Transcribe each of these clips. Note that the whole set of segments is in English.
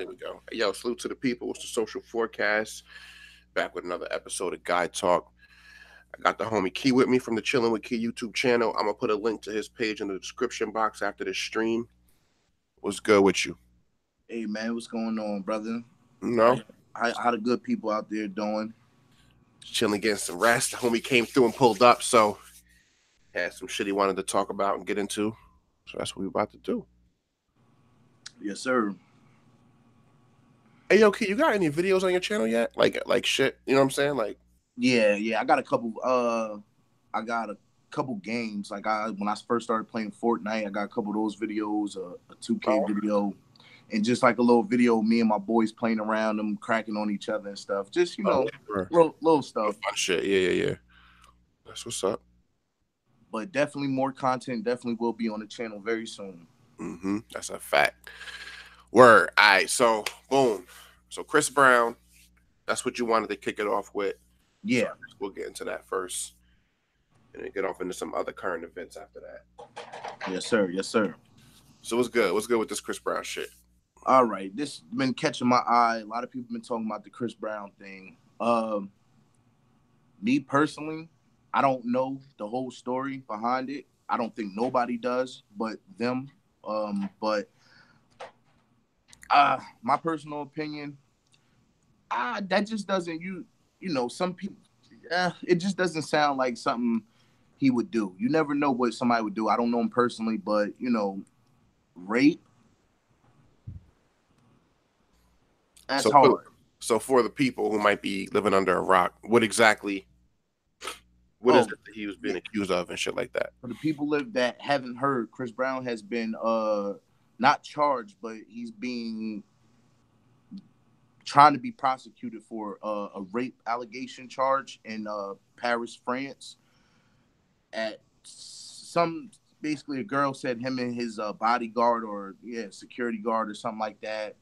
There we go. Hey, yo, salute to the people. It's the social forecast. Back with another episode of Guy Talk. I got the homie Key with me from the Chilling with Key YouTube channel. I'm gonna put a link to his page in the description box after this stream. What's good with you? Hey man, what's going on, brother? No, How the good people out there doing? chilling, getting some rest. The homie came through and pulled up, so had some shit he wanted to talk about and get into. So that's what we're about to do. Yes, sir. Hey, yo, Key, you got any videos on your channel yet? Like shit, you know what I'm saying? Like, Yeah. I got a couple. I got a couple games. Like when I first started playing Fortnite, I got a couple of those videos. A 2K video, and just like a little video of me and my boys playing around, them cracking on each other and stuff. Just sure. little stuff. Fun shit. Yeah. That's what's up. But definitely more content. Definitely will be on the channel very soon. That's a fact. Word. All right. So, boom. So, Chris Brown, that's what you wanted to kick it off with. Yeah. So we'll get into that first. And then get off into some other current events after that. Yes, sir. Yes, sir. So, what's good? What's good with this Chris Brown shit? All right. This been catching my eye. A lot of people been talking about the Chris Brown thing. Me personally, I don't know the whole story behind it. I don't think nobody does but them. But my personal opinion, that just doesn't some people. It just doesn't sound like something he would do. You never know what somebody would do. I don't know him personally, but rape. That's hard. So for the people who might be living under a rock, what exactly? What is it that he was being accused of and shit like that? For the people that haven't heard, Chris Brown has been not charged, but he's being trying to be prosecuted for a rape allegation charge in Paris, France. At basically a girl said him and his bodyguard or security guard or something like that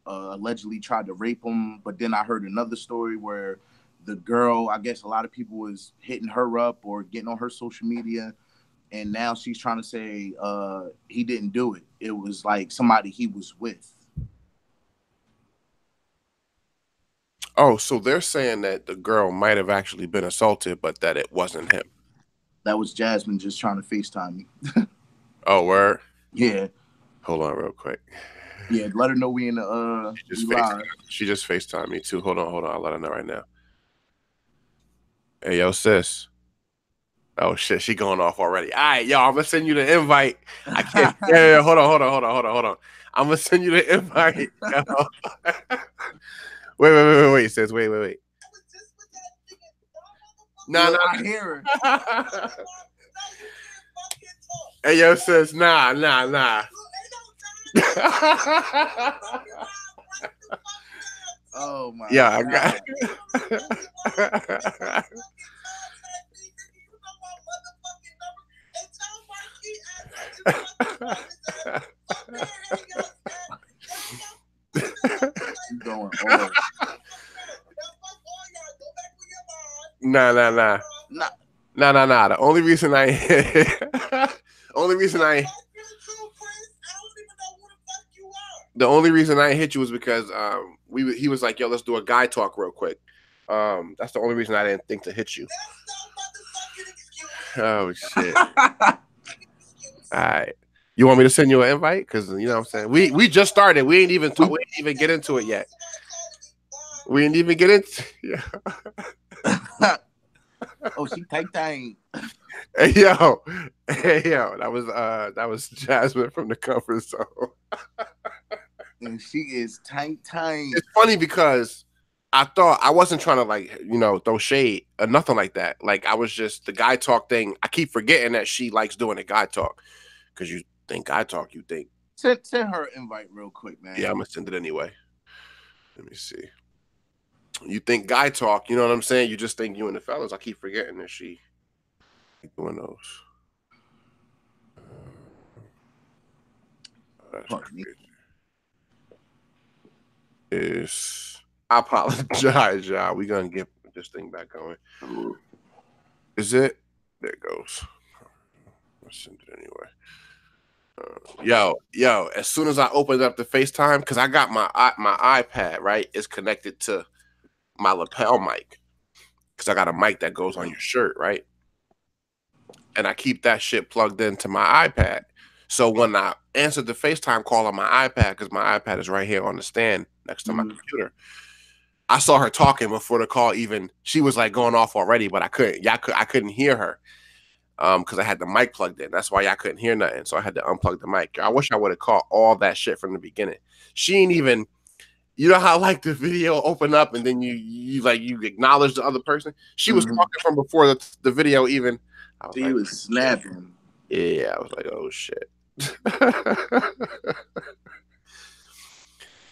allegedly tried to rape him. But then I heard another story where the girl, I guess a lot of people was hitting her up or getting on her social media, and now she's trying to say he didn't do it. It was like somebody he was with. Oh, so they're saying that the girl might have actually been assaulted, but that it wasn't him. That was Jasmine just trying to FaceTime me. Oh, word? Yeah. Hold on real quick. Yeah, let her know we in the She just FaceTimed me too. Hold on. I'll let her know right now. Hey, yo, sis. Oh shit, she going off already. All right, yo, I'm gonna send you the invite. I can't. Yeah, hold on. I'm gonna send you the invite. Wait, sis. Wait. No, I hear her. Hey, yo, sis. Nah. Oh my. Yeah, I got. Going on. Nah. The only reason the only reason I hit you was because he was like, yo, let's do a guy talk real quick. That's the only reason I didn't think to hit you. Oh shit. All right. You want me to send you an invite? Because you know what I'm saying? We just started. We ain't even get into it yet. We ain't even get into Oh, she take thing. Hey yo, that was Jasmine from the comfort zone. And she is tight. It's funny because I thought I wasn't trying to throw shade or nothing like that. Like I was just the guy talk thing. I keep forgetting that she likes doing the guy talk because you think guy talk, you think. Send her an invite real quick, man. Yeah, I'm gonna send it anyway. Let me see. You think guy talk, you know what I'm saying? You just think you and the fellas. I keep forgetting that she doing those. I apologize, y'all. We're gonna get this thing back going. Is it? There it goes. I'll send it anyway. Yo, as soon as I opened up the FaceTime, because I got my iPad, right, is connected to my lapel mic. Because I got a mic that goes on your shirt, right? And I keep that shit plugged into my iPad. So when I answered the FaceTime call on my iPad, because my iPad is right here on the stand next to my computer, I saw her talking before the call even. She was like going off already, but I couldn't. I couldn't hear her because I had the mic plugged in. That's why I couldn't hear nothing. So I had to unplug the mic. I wish I would have caught all that shit from the beginning. She ain't even. You know how like the video open up and then you like you acknowledge the other person. She was talking from before the video even. I was He like, was snapping. yeah, I was like, oh shit.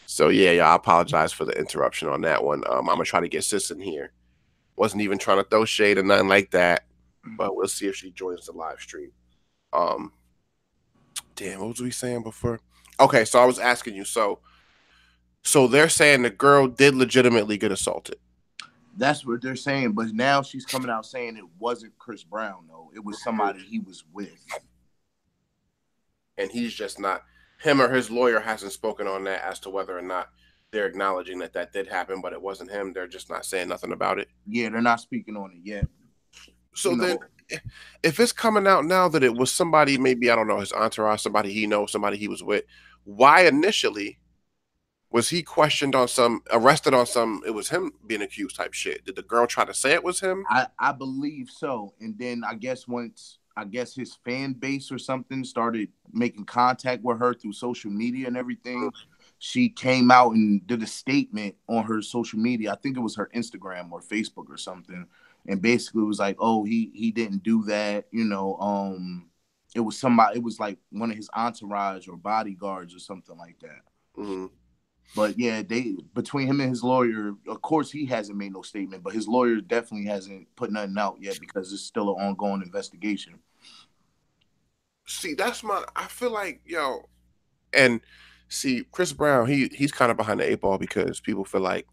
So yeah, I apologize for the interruption on that one. I'm gonna try to get sis in here. Wasn't even trying to throw shade or nothing like that, but we'll see if she joins the live stream. Um, damn, what was we saying before? Okay, so I was asking you. So they're saying the girl did legitimately get assaulted. That's what they're saying, but now she's coming out saying it wasn't Chris Brown, though. It was somebody he was with. And he's just not, him or his lawyer hasn't spoken on that as to whether or not they're acknowledging that that did happen, but it wasn't him. They're just not saying nothing about it. Yeah, they're not speaking on it yet. So then, if it's coming out now that it was somebody, maybe, I don't know, his entourage, somebody he knows, somebody he was with, why initially was he questioned on some, arrested on some, it was him being accused type shit? Did the girl try to say it was him? I believe so. And then I guess his fan base or something started making contact with her through social media and everything, she came out and did a statement on her social media. I think it was her Instagram or Facebook or something. And basically was like, oh, he didn't do that. It was somebody, it was like one of his entourage or bodyguards or something like that. Mm-hmm. But yeah, between him and his lawyer, of course, he hasn't made no statement, but his lawyer definitely hasn't put nothing out yet because it's still an ongoing investigation. See, I feel like, and see, Chris Brown, he's kind of behind the eight ball because people feel like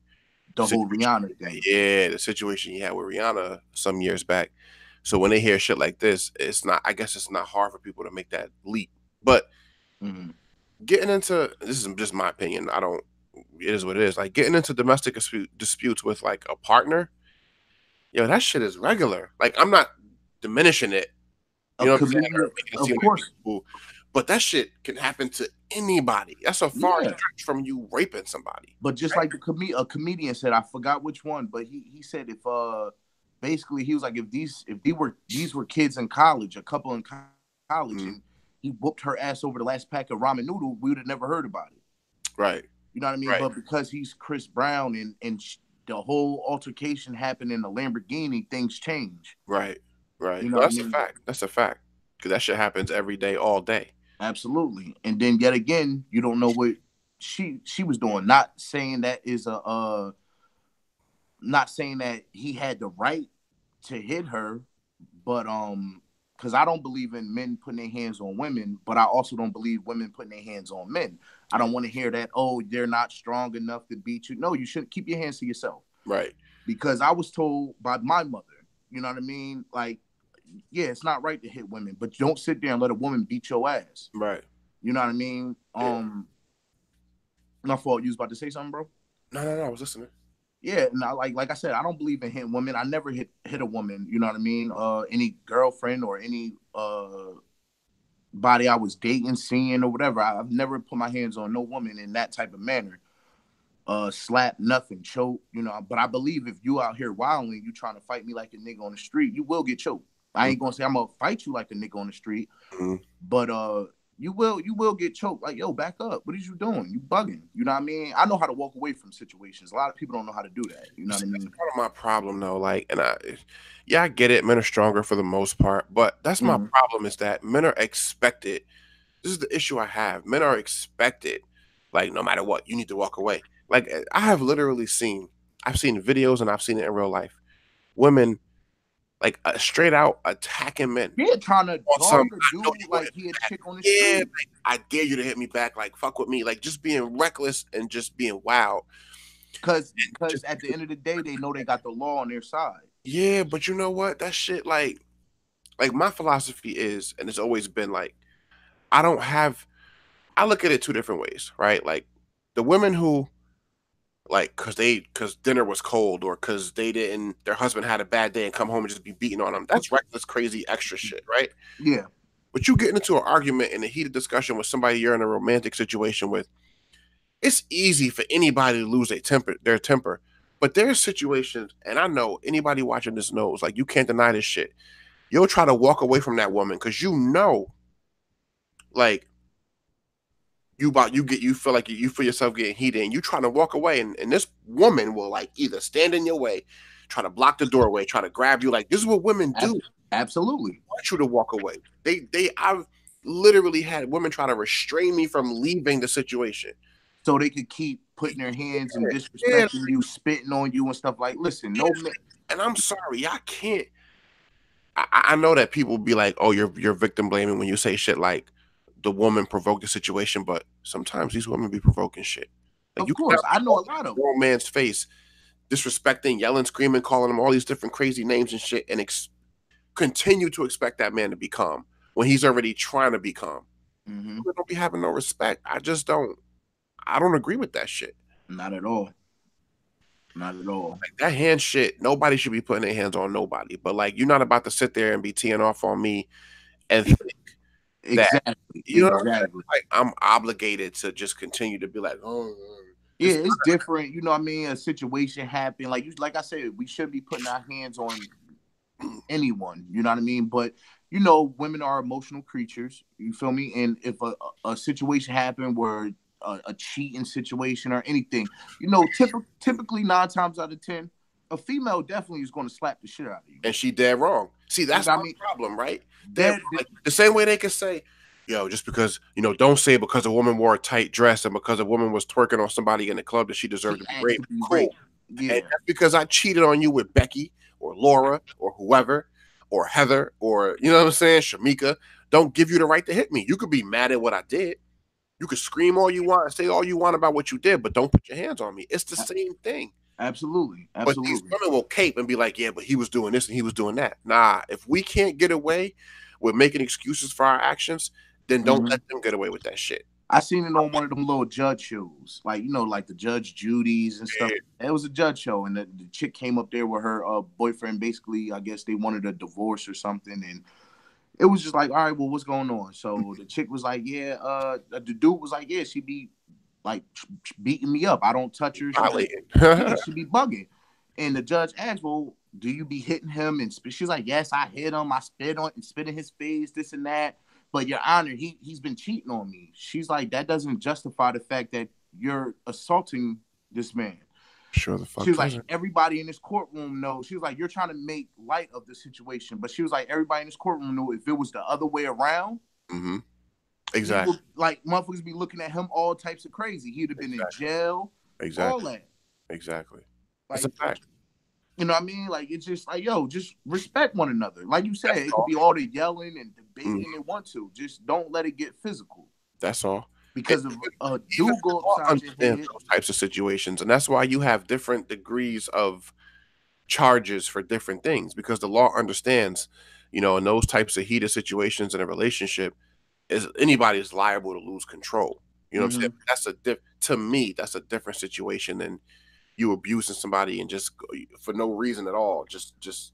The whole Rihanna thing. yeah, the situation he had with Rihanna some years back. So when they hear shit like this, I guess it's not hard for people to make that leap. But getting into, this is just my opinion. It is what it is. Like getting into domestic disputes with like a partner, that shit is regular. Like I'm not diminishing it. You know what I'm saying? Or making it seem like cool. But that shit can happen to anybody. That's a far stretch from you raping somebody. But just like a comedian said, I forgot which one, but he said if basically he was like if these were kids in college, a couple in college, and he whooped her ass over the last pack of ramen noodle, we would have never heard about it. Right. You know what I mean? Right. But because he's Chris Brown and the whole altercation happened in the Lamborghini, things change. Right. Right. You know that's a fact. That's a fact. Because that shit happens every day, all day. Absolutely. And then yet again, you don't know what she was doing. Not saying that not saying that he had the right to hit her, but because I don't believe in men putting their hands on women, but I also don't believe women putting their hands on men. I don't want to hear that, oh, they're not strong enough to beat you. No, you shouldn't. Keep your hands to yourself. Right. Because I was told by my mother, you know what I mean? Like, yeah, it's not right to hit women, but don't sit there and let a woman beat your ass. Right. You know what I mean? My fault. You was about to say something, bro? No, I was listening. Yeah, and like I said, I don't believe in hitting women. I never hit a woman. You know what I mean? Any girlfriend or any body I was dating, seeing, or whatever. I've never put my hands on no woman in that type of manner. Slap, nothing, choke. But I believe if you out here wilding, you trying to fight me like a nigga on the street, you will get choked. I ain't gonna say I'm gonna fight you like a nigga on the street, but you will get choked. Like, yo, back up. What is you doing? You bugging. You know what I mean? I know how to walk away from situations. A lot of people don't know how to do that. You know what I mean? That's part of my problem though. Like, and I get it. Men are stronger for the most part, but that's my problem is that men are expected. This is the issue I have. Men are expected, like, no matter what, you need to walk away. Like, I have literally I've seen videos and I've seen it in real life. Women, like, straight out attacking men. Yeah, trying to dog a dude like he a chick on the street. Like, I dare you to hit me back. Like, fuck with me. Like, just being reckless and just being wild. Because at the end of the day, they know they got the law on their side. Yeah, but you know what? That shit, like my philosophy is, and it's always been like, I don't have. I look at it two different ways, right? Like the women who like because dinner was cold or because they didn't their husband had a bad day and come home and just be beating on them. That's reckless, crazy, extra shit, right? Yeah, But you get into an argument in a heated discussion with somebody you're in a romantic situation with, it's easy for anybody to lose their temper. But there's situations, and I know anybody watching this knows, like you can't deny this shit. You'll try to walk away from that woman because you know, like you feel like you feel yourself getting heated, and you trying to walk away, and this woman will like either stand in your way, try to block the doorway, try to grab you. Like this is what women do. absolutely. Want you to walk away. I've literally had women try to restrain me from leaving the situation. So they could keep putting their hands and Yeah, disrespecting you, spitting on you and stuff. Like, listen, yeah. no man. And I'm sorry, I can't. I know that people be like, "Oh, you're victim blaming when you say shit like the woman provoked the situation," but sometimes these women be provoking shit. Like Of you cannot course, I know walk a lot in of a them. grown man's face, disrespecting, yelling, screaming, calling him all these different crazy names and shit, and continue to expect that man to be calm when he's already trying to be calm. Mm-hmm. Women don't be having no respect. I just don't. I don't agree with that shit. Not at all. Not at all. Like that hand shit, nobody should be putting their hands on nobody. But like, you're not about to sit there and be teeing off on me and think that Exactly. you know what I'm saying? Exactly. Like I'm obligated to just continue to be like, oh, Yeah, it's it's different. You know what I mean? A situation happened. Like I said, we shouldn't be putting our hands on anyone. You know what I mean? But women are emotional creatures. You feel me? And if a situation happened where a cheating situation or anything, typically 9 times out of 10, a female definitely is going to slap the shit out of you. and she dead wrong. See, You that's know my what I mean? problem, right? That Like the same way they can say, yo, just because don't say because a woman wore a tight dress and because a woman was twerking on somebody in the club that she deserved she to be asked to raped. be Cool. raped. And Yeah, that's because I cheated on you with Becky or Laura or whoever or Heather or you know what I'm saying, Shamika. Don't give you the right to hit me. You could be mad at what I did. You could scream all you want and say all you want about what you did, but don't put your hands on me. It's the same thing. absolutely, But these absolutely. women will cape and be like, yeah, but he was doing this and he was doing that. Nah, if we can't get away with making excuses for our actions, then don't Hmm. let them get away with that shit. I seen it on one of them little judge shows, like like the Judge Judy's and stuff. Yeah, It was a judge show, and the chick came up there with her boyfriend. Basically, I guess they wanted a divorce or something, and it was just like, all right, well, what's going on? So the chick was like, yeah. The dude was like, yeah, she be like beating me up. I don't touch her. violating. Yeah, she be bugging. And the judge asked, well, do you be hitting him? And she's like, yes, I hit him. I spit in his face, this and that. But Your Honor, he's been cheating on me. She's like, that doesn't justify the fact that you're assaulting this man. Sure the She fuck was like, doesn't. everybody in this courtroom knows. She was like, you're trying to make light of the situation. But she was like, everybody in this courtroom knew if it was the other way around, Mm-hmm. he Exactly. would like motherfuckers be looking at him all types of crazy. He'd have been in Exactly. jail, all Exactly. that. Exactly. That's a Like, fact. you know what I mean? Like, it's just like, yo, just respect one another. Like you said, That's it could all. be all the yelling and Mm, debating they want to. Just don't let it get physical. that's all. And Because if a even dude the go law upside your understands head, those types of situations, and that's why you have different degrees of charges for different things because the law understands, in those types of heated situations in a relationship, is anybody is liable to lose control. You know what I'm saying? mm-hmm. To me, that's a different situation than you abusing somebody and just for no reason at all, just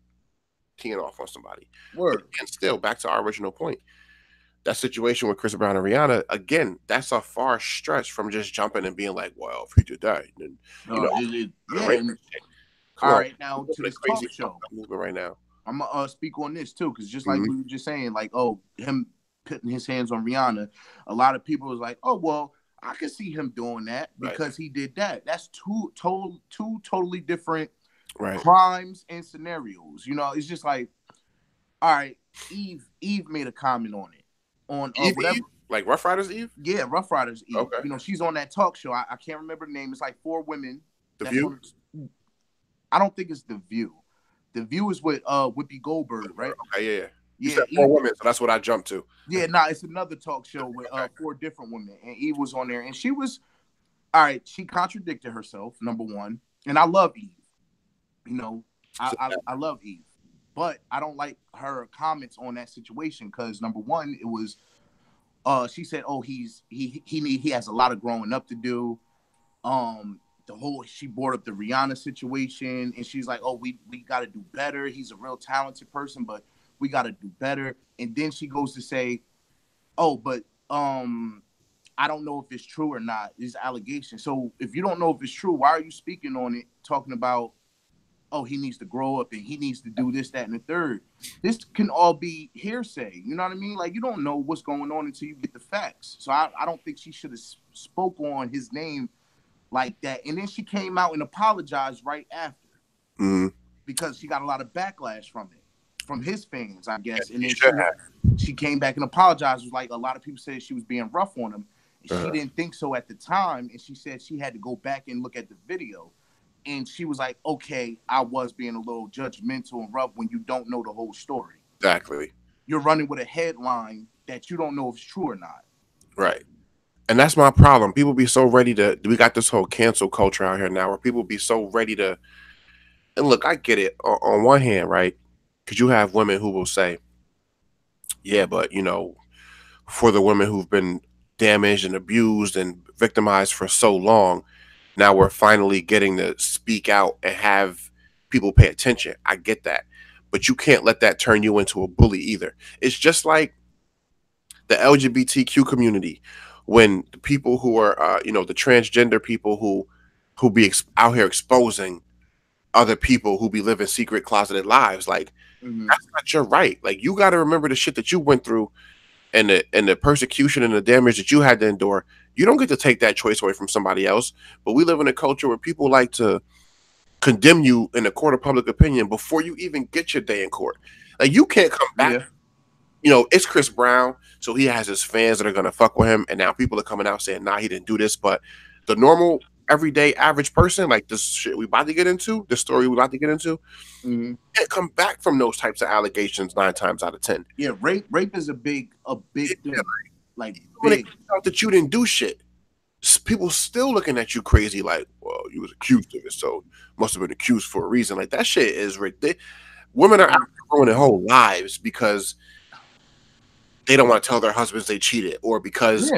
teeing off on somebody. But Word. again, still back to our original point. That situation with Chris Brown and Rihanna, again, that's a far stretch from just jumping and being like, well, if he did that, then Yeah. rape And shit. Come all on, right, we're now to living a this crazy talk fucked show, up movement right now. I'm gonna speak on this too, because just like Mhm. we were just saying, like, oh, him putting his hands on Rihanna, a lot of people was like, oh, well, I could see him doing that Right, because he did that. That's two totally different right. crimes and scenarios. It's just like, all right, Eve made a comment on it, on whatever. Eve, like Rough Riders Eve. Yeah, Rough Riders Eve. Okay, She's on that talk show. I can't remember the name. It's like four women. The That's View. on. I don't think it's The View. The View is with Whoopi Goldberg, right? Okay, yeah, yeah. You Yeah, said four Eve. women, so that's what I jumped to. Yeah, nah, it's another talk show with Okay, four different women, and Eve was on there, and she was all right. She contradicted herself, number one, and I love Eve. You know, so, I love Eve, but I don't like her comments on that situation because number one, it was She said, "Oh, he has a lot of growing up to do." The whole she brought up the Rihanna situation, and she's like, "Oh, we got to do better. He's a real talented person, but we got to do better." And then she goes to say, "Oh, but I don't know if it's true or not. These allegations. So if you don't know if it's true, why are you speaking on it, talking about, oh, he needs to grow up and he needs to do this, that, and the third? This can all be hearsay. You know what I mean? Like, you don't know what's going on until you get the facts. So I don't think she should have spoke on his name like that. And then she came out and apologized right after Mm-hmm. because she got a lot of backlash from it, from his fans, I guess. And You then should she came back and apologized. It was like a lot of people said she was being rough on him. She didn't think so at the time, and she said she had to go back and look at the video. And she was like, okay, I was being a little judgmental and rough when you don't know the whole story. Exactly. You're running with a headline that you don't know if it's true or not. Right. And that's my problem. People be so ready to, we got this whole cancel culture out here now where people be so ready to, and look, I get it on one hand, right? Because you have women who will say, yeah, but for the women who've been damaged and abused and victimized for so long, now we're finally getting to speak out and have people pay attention. I get that. But you can't let that turn you into a bully either. It's just like the LGBTQ community, when the people who are, the transgender people who be out here exposing other people who be living secret closeted lives, like that's not your right. Like, you got to remember the shit that you went through and the persecution and the damage that you had to endure. You don't get to take that choice away from somebody else. But we live in a culture where people like to condemn you in a court of public opinion before you even get your day in court. Like, you can't come back. Yeah. It's Chris Brown, so he has his fans that are gonna fuck with him, and now people are coming out saying, "Nah, he didn't do this." But the normal, everyday, average person, like this shit we about to get into, this story we about to get into, can't come back from those types of allegations 9 times out of 10. Yeah, rape is a big thing. Like, when it big. comes out that you didn't do shit, people still looking at you crazy, like, well, you was accused of it, so must have been accused for a reason. Like, that shit is ridiculous. Women are out ruining their whole lives because they don't want to tell their husbands they cheated, or because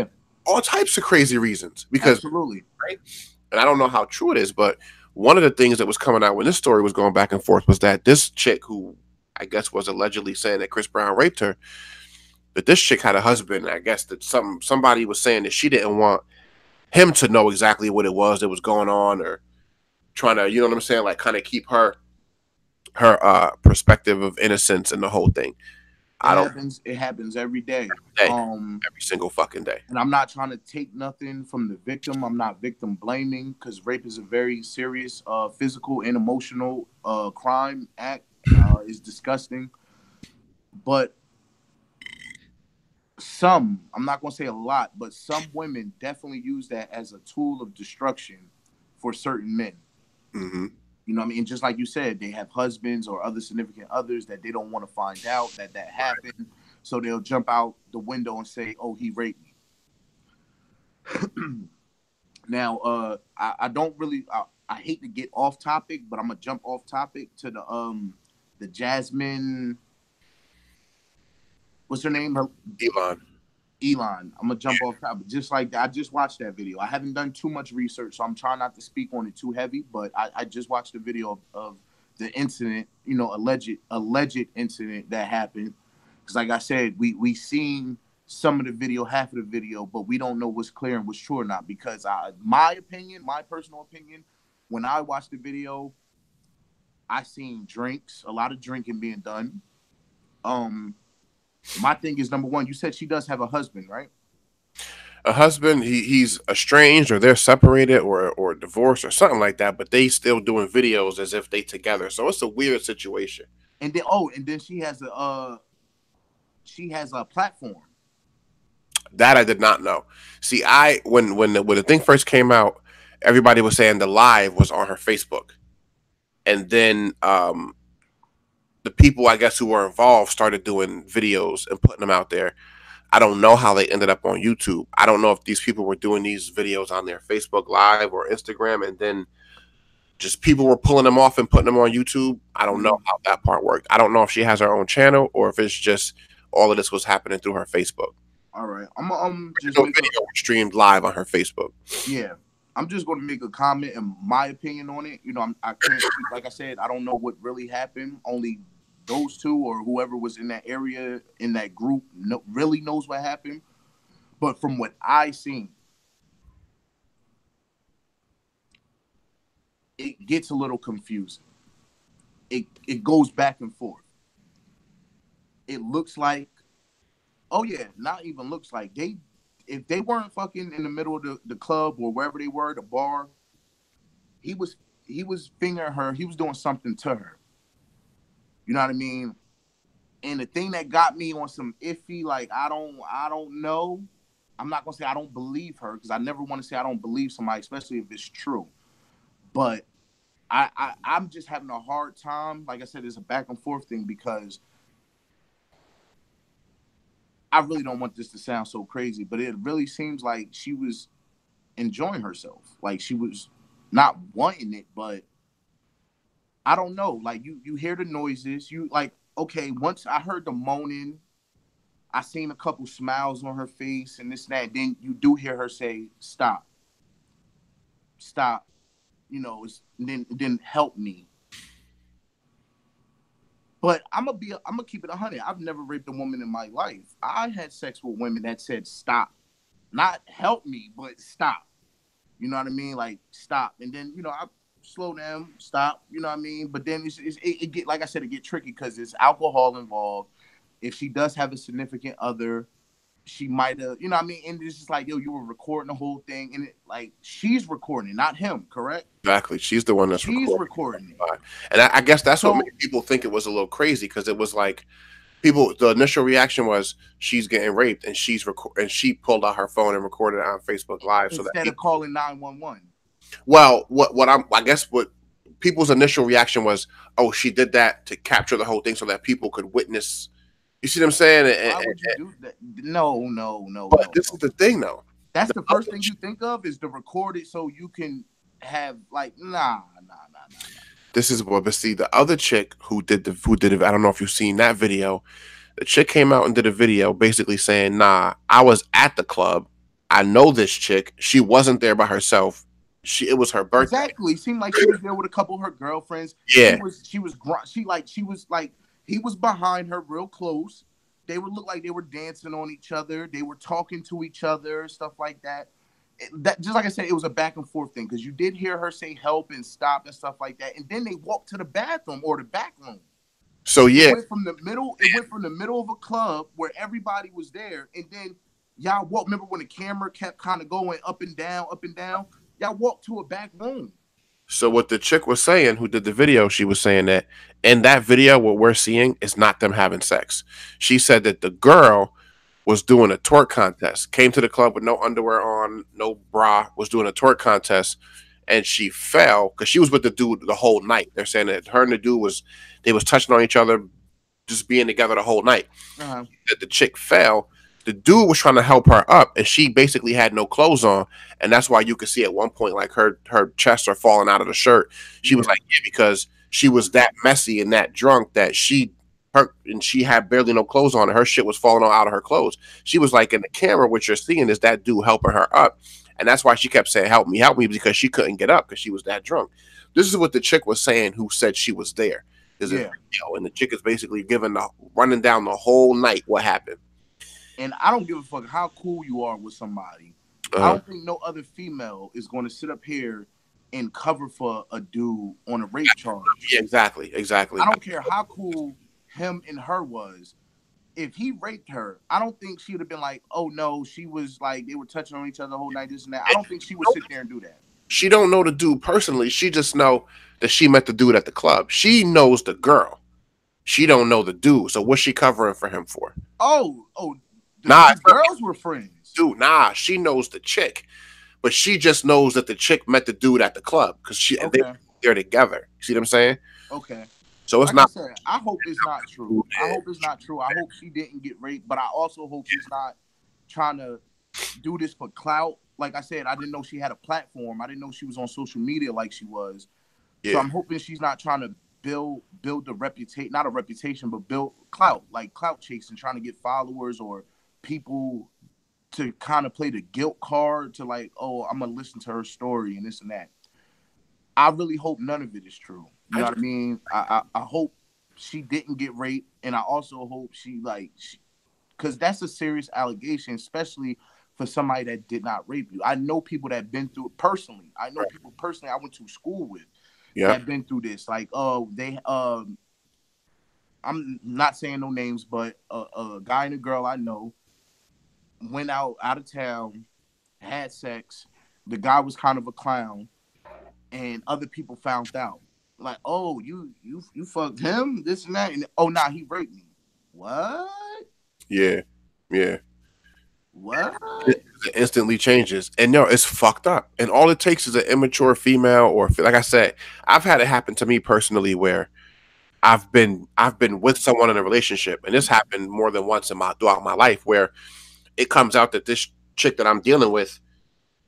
all types of crazy reasons. Because absolutely, right? And I don't know how true it is, but one of the things that was coming out when this story was going back and forth was that this chick, who I guess was allegedly saying that Chris Brown raped her, that this chick had a husband. I guess that somebody was saying that she didn't want him to know exactly what it was that was going on, or trying to, you know what I'm saying, like kind of keep her perspective of innocence and the whole thing. It happens every day. Every single fucking day. And I'm not trying to take nothing from the victim. I'm not victim blaming, because rape is a very serious physical and emotional crime act. Is disgusting. But I'm not going to say a lot, but some women definitely use that as a tool of destruction for certain men. Mm-hmm. You know what I mean? Just like you said, they have husbands or other significant others that they don't want to find out that happened. Right. So they'll jump out the window and say, oh, he raped me. Now, I don't really, I hate to get off topic, but I'm going to jump off topic to the Jasmine, what's her name? Eiland. I'm going to jump off topic. Just like that. I just watched that video. I haven't done too much research, so I'm trying not to speak on it too heavy, but I just watched the video of the incident, alleged incident that happened. Because like I said, we seen some of the video, half of the video, but we don't know what's clear and what's true or not. Because my personal opinion, when I watched the video, I seen a lot of drinking being done. My thing is, number one, you said she does have a husband, right? A husband, he's estranged, or they're separated, or divorced, or something like that, but they still doing videos as if they together. So it's a weird situation. And then she has a platform. That I did not know. See, when the thing first came out, everybody was saying the live was on her Facebook. And then the people, I guess, who were involved started doing videos and putting them out there. I don't know how they ended up on YouTube. I don't know if these people were doing these videos on their Facebook Live or Instagram, and then just people were pulling them off and putting them on YouTube. I don't know how that part worked. I don't know if she has her own channel or if it's just all of this was happening through her Facebook. All right, I'm just No make a video was streamed live on her Facebook. yeah. I'm just going to make a comment and my opinion on it. You know, I can't speak. Like I said, I don't know what really happened. Only those two or whoever was in that area in that group really knows what happened. But from what I seen, it gets a little confusing. It goes back and forth. It looks like, oh yeah, not even looks like they, if they weren't fucking in the middle of the club or wherever they were, the bar, he was he was fingering her. He was doing something to her. You know what I mean? And the thing that got me on some iffy, like I don't know. I'm not gonna say I don't believe her because I never want to say I don't believe somebody, especially if it's true. But I'm just having a hard time. Like I said, it's a back and forth thing because I really don't want this to sound so crazy, but it really seems like she was enjoying herself. Like she was not wanting it, but I don't know. Like you hear the noises. You like okay. Once I heard the moaning, I seen a couple smiles on her face and this and that. Then you do hear her say, "Stop, stop." You know, then help me. But I'm gonna keep it 100. I've never raped a woman in my life. I had sex with women that said stop, not help me, but stop. You know what I mean? Like stop, and then I slow down, stop. You know what I mean? But then it get like I said, it get tricky because there's alcohol involved. If she does have a significant other, she might have, you know what I mean? And it's just like, yo, you were recording the whole thing, and it like she's recording, not him, correct? Exactly. She's the one that's She's recording. recording it. And I guess that's what So made people think it was a little crazy because it was like people. The initial reaction was she's getting raped, and and she pulled out her phone and recorded it on Facebook Live so that instead of calling 911. well, I guess what people's initial reaction was, oh, she did that to capture the whole thing so that people could witness. You see what I'm saying? Why would you do that? No, no, no, But no, this is no. the thing, though. That's The the first other thing you think of is to record it so you can have like nah. This is what, but see, the other chick who did it. I don't know if you've seen that video. The chick came out and did a video basically saying, "Nah, I was at the club. I know this chick. She wasn't there by herself. It was her birthday." Exactly. It seemed like she was there with a couple of her girlfriends. Yeah. She was like he was behind her real close. They would look like they were dancing on each other. They were talking to each other, stuff like that. That just like I said, it was a back and forth thing because you did hear her say help and stop and stuff like that. And then they walked to the bathroom or the back room. So It yeah, went from the middle. It went from the middle of a club where everybody was there, and then y'all walk. Remember when the camera kept kind of going up and down, up and down? Y'all walked to a back room. so what the chick was saying, who did the video, she was saying that in that video, what we're seeing is not them having sex. She said that the girl was doing a twerk contest, came to the club with no underwear on, no bra, was doing a twerk contest, and she fell because she was with the dude the whole night. They're saying that her and the dude they was touching on each other, just being together the whole night. Uh-huh. That the chick fell. The dude was trying to help her up, and she basically had no clothes on, and that's why you could see at one point like her chest are falling out of the shirt. She was Yeah. like, yeah, because she was that messy and that drunk that she had barely no clothes on, and her shit was falling out of her clothes. She was like, in the camera, what you're seeing is that dude helping her up, and that's why she kept saying, help me," because she couldn't get up because she was that drunk. This is what the chick was saying, who said she was there. There's a Yeah. video, and the chick is basically running down the whole night what happened. And I don't give a fuck how cool you are with somebody. I Uh, don't think no other female is going to sit up here and cover for a dude on a rape charge. yeah, exactly. I don't care how cool him and her was. If he raped her, I don't think she would have been like, oh no, she was like they were touching on each other the whole night, this and that. I don't think she would sit there and do that. She don't know the dude personally. She just know that she met the dude at the club. She knows the girl. She don't know the dude. So what's she covering for him for? Oh, the Nah, two girls were friends. dude, nah. She knows the chick, but she just knows that the chick met the dude at the club because Okay. they're together. You see what I'm saying? Okay. So it's Like I not. said, I hope it's not true. I hope it's not true. I hope she didn't get raped, but I also hope she's not trying to do this for clout. Like I said, I didn't know she had a platform. I didn't know she was on social media like she was. So Yeah, I'm hoping she's not trying to build the reputation, not a reputation, but build clout, like clout chasing, trying to get followers or people to kind of play the guilt card to like, oh, I'm gonna listen to her story and this and that. I really hope none of it is true. You know what I mean? I hope she didn't get raped, and I also hope she because that's a serious allegation, especially for somebody that did not rape you. I know people that have been through it personally. I know people personally I went to school with that have been through this. Like, they I'm not saying no names, but a guy and a girl I know went out of town, had sex. The guy was kind of a clown, and other people found out. Like, oh, you fucked him, this and that, and oh, nah, he raped me. What? Yeah, yeah. What? It instantly changes, and no, it's fucked up. And all it takes is an immature female, or like I said, I've had it happen to me personally where I've been with someone in a relationship, and this happened more than once throughout my life, where it comes out that this chick that I'm dealing with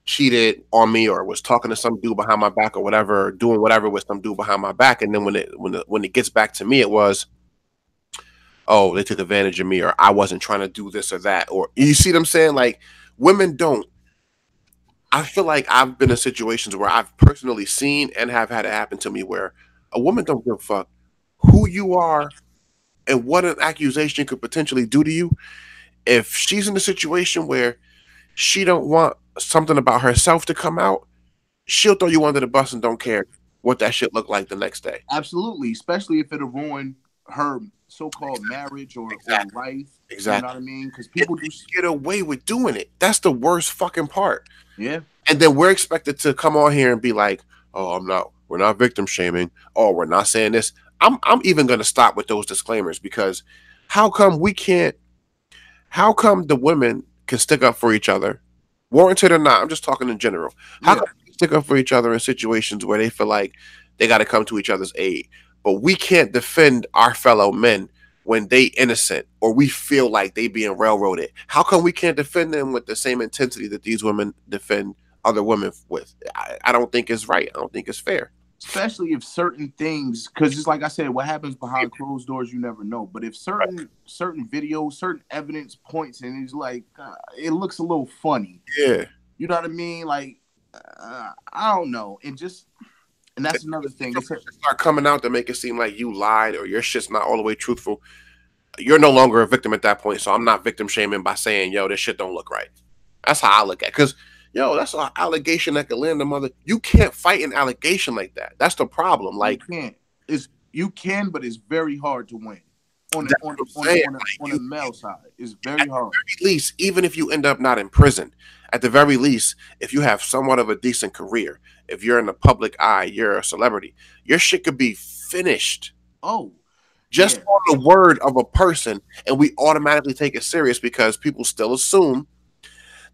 cheated on me or was talking to some dude behind my back or whatever, or doing whatever with some dude behind my back, and then when it gets back to me, it was, oh, they took advantage of me, or I wasn't trying to do this or that, or you see what I'm saying? Like, women don't. I feel like I've been in situations where I've personally seen and have had it happen to me where a woman don't give a fuck who you are and what an accusation could potentially do to you. If she's in a situation where she don't want something about herself to come out, she'll throw you under the bus and don't care what that shit look like the next day. Absolutely, especially if it'll ruin her so-called marriage or Exactly. life. You know Exactly. what I mean? Because people do. Get away with doing it. That's the worst fucking part. Yeah, And then we're expected to come on here and be like, "Oh, we're not victim shaming. Oh, we're not saying this." I'm even going to stop with those disclaimers because how come we can't? How come the women can stick up for each other, warranted or not? I'm just talking in general. How yeah. come we can stick up for each other in situations where they feel like they got to come to each other's aid, but we can't defend our fellow men when they innocent or we feel like they being railroaded? How come we can't defend them with the same intensity that these women defend other women with? I don't think it's right. I don't think it's fair. Especially if certain things, because just like I said, what happens behind closed doors, you never know. But if certain videos, certain evidence points, and it's like it looks a little funny. Yeah. You know what I mean? Like, I don't know, and that's another thing. It's Start coming out to make it seem like you lied or your shit's not all the way truthful. You're no longer a victim at that point. So I'm not victim shaming by saying, yo, this shit don't look right. That's how I look at it. Because, yo, that's an allegation that could land the mother. You can't fight an allegation like that. That's the problem. Like, you can't. You can, but it's very hard to win on that's what I'm saying. on the male side. It's very hard. At least, even if you end up not in prison, at the very least, if you have somewhat of a decent career, if you're in the public eye, you're a celebrity, your shit could be finished Oh, just yeah. on the word of a person, and we automatically take it serious because people still assume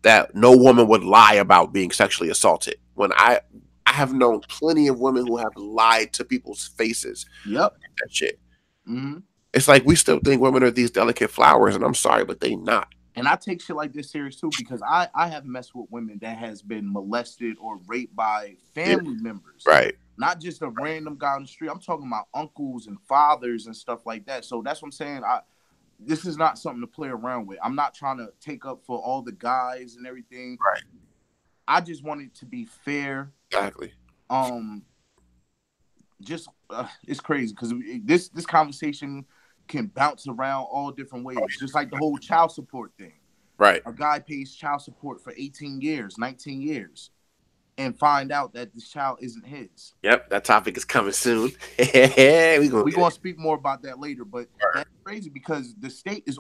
that no woman would lie about being sexually assaulted. When I have known plenty of women who have lied to people's faces. Yep. That shit. Mm-hmm. It's like we still think women are these delicate flowers, and I'm sorry, but they not. And I take shit like this serious too because I have messed with women that has been molested or raped by family members. Right. Not just a random guy on the street. I'm talking about uncles and fathers and stuff like that. So that's what I'm saying. This is not something to play around with. I'm not trying to take up for all the guys and everything. Right. I just want it to be fair. Exactly. Just it's crazy because this conversation can bounce around all different ways. Just like the whole child support thing. Right. A guy pays child support for 18 years, 19 years, and find out that this child isn't his. Yep, that topic is coming soon. We're gonna speak more about that later, but that's crazy because the state is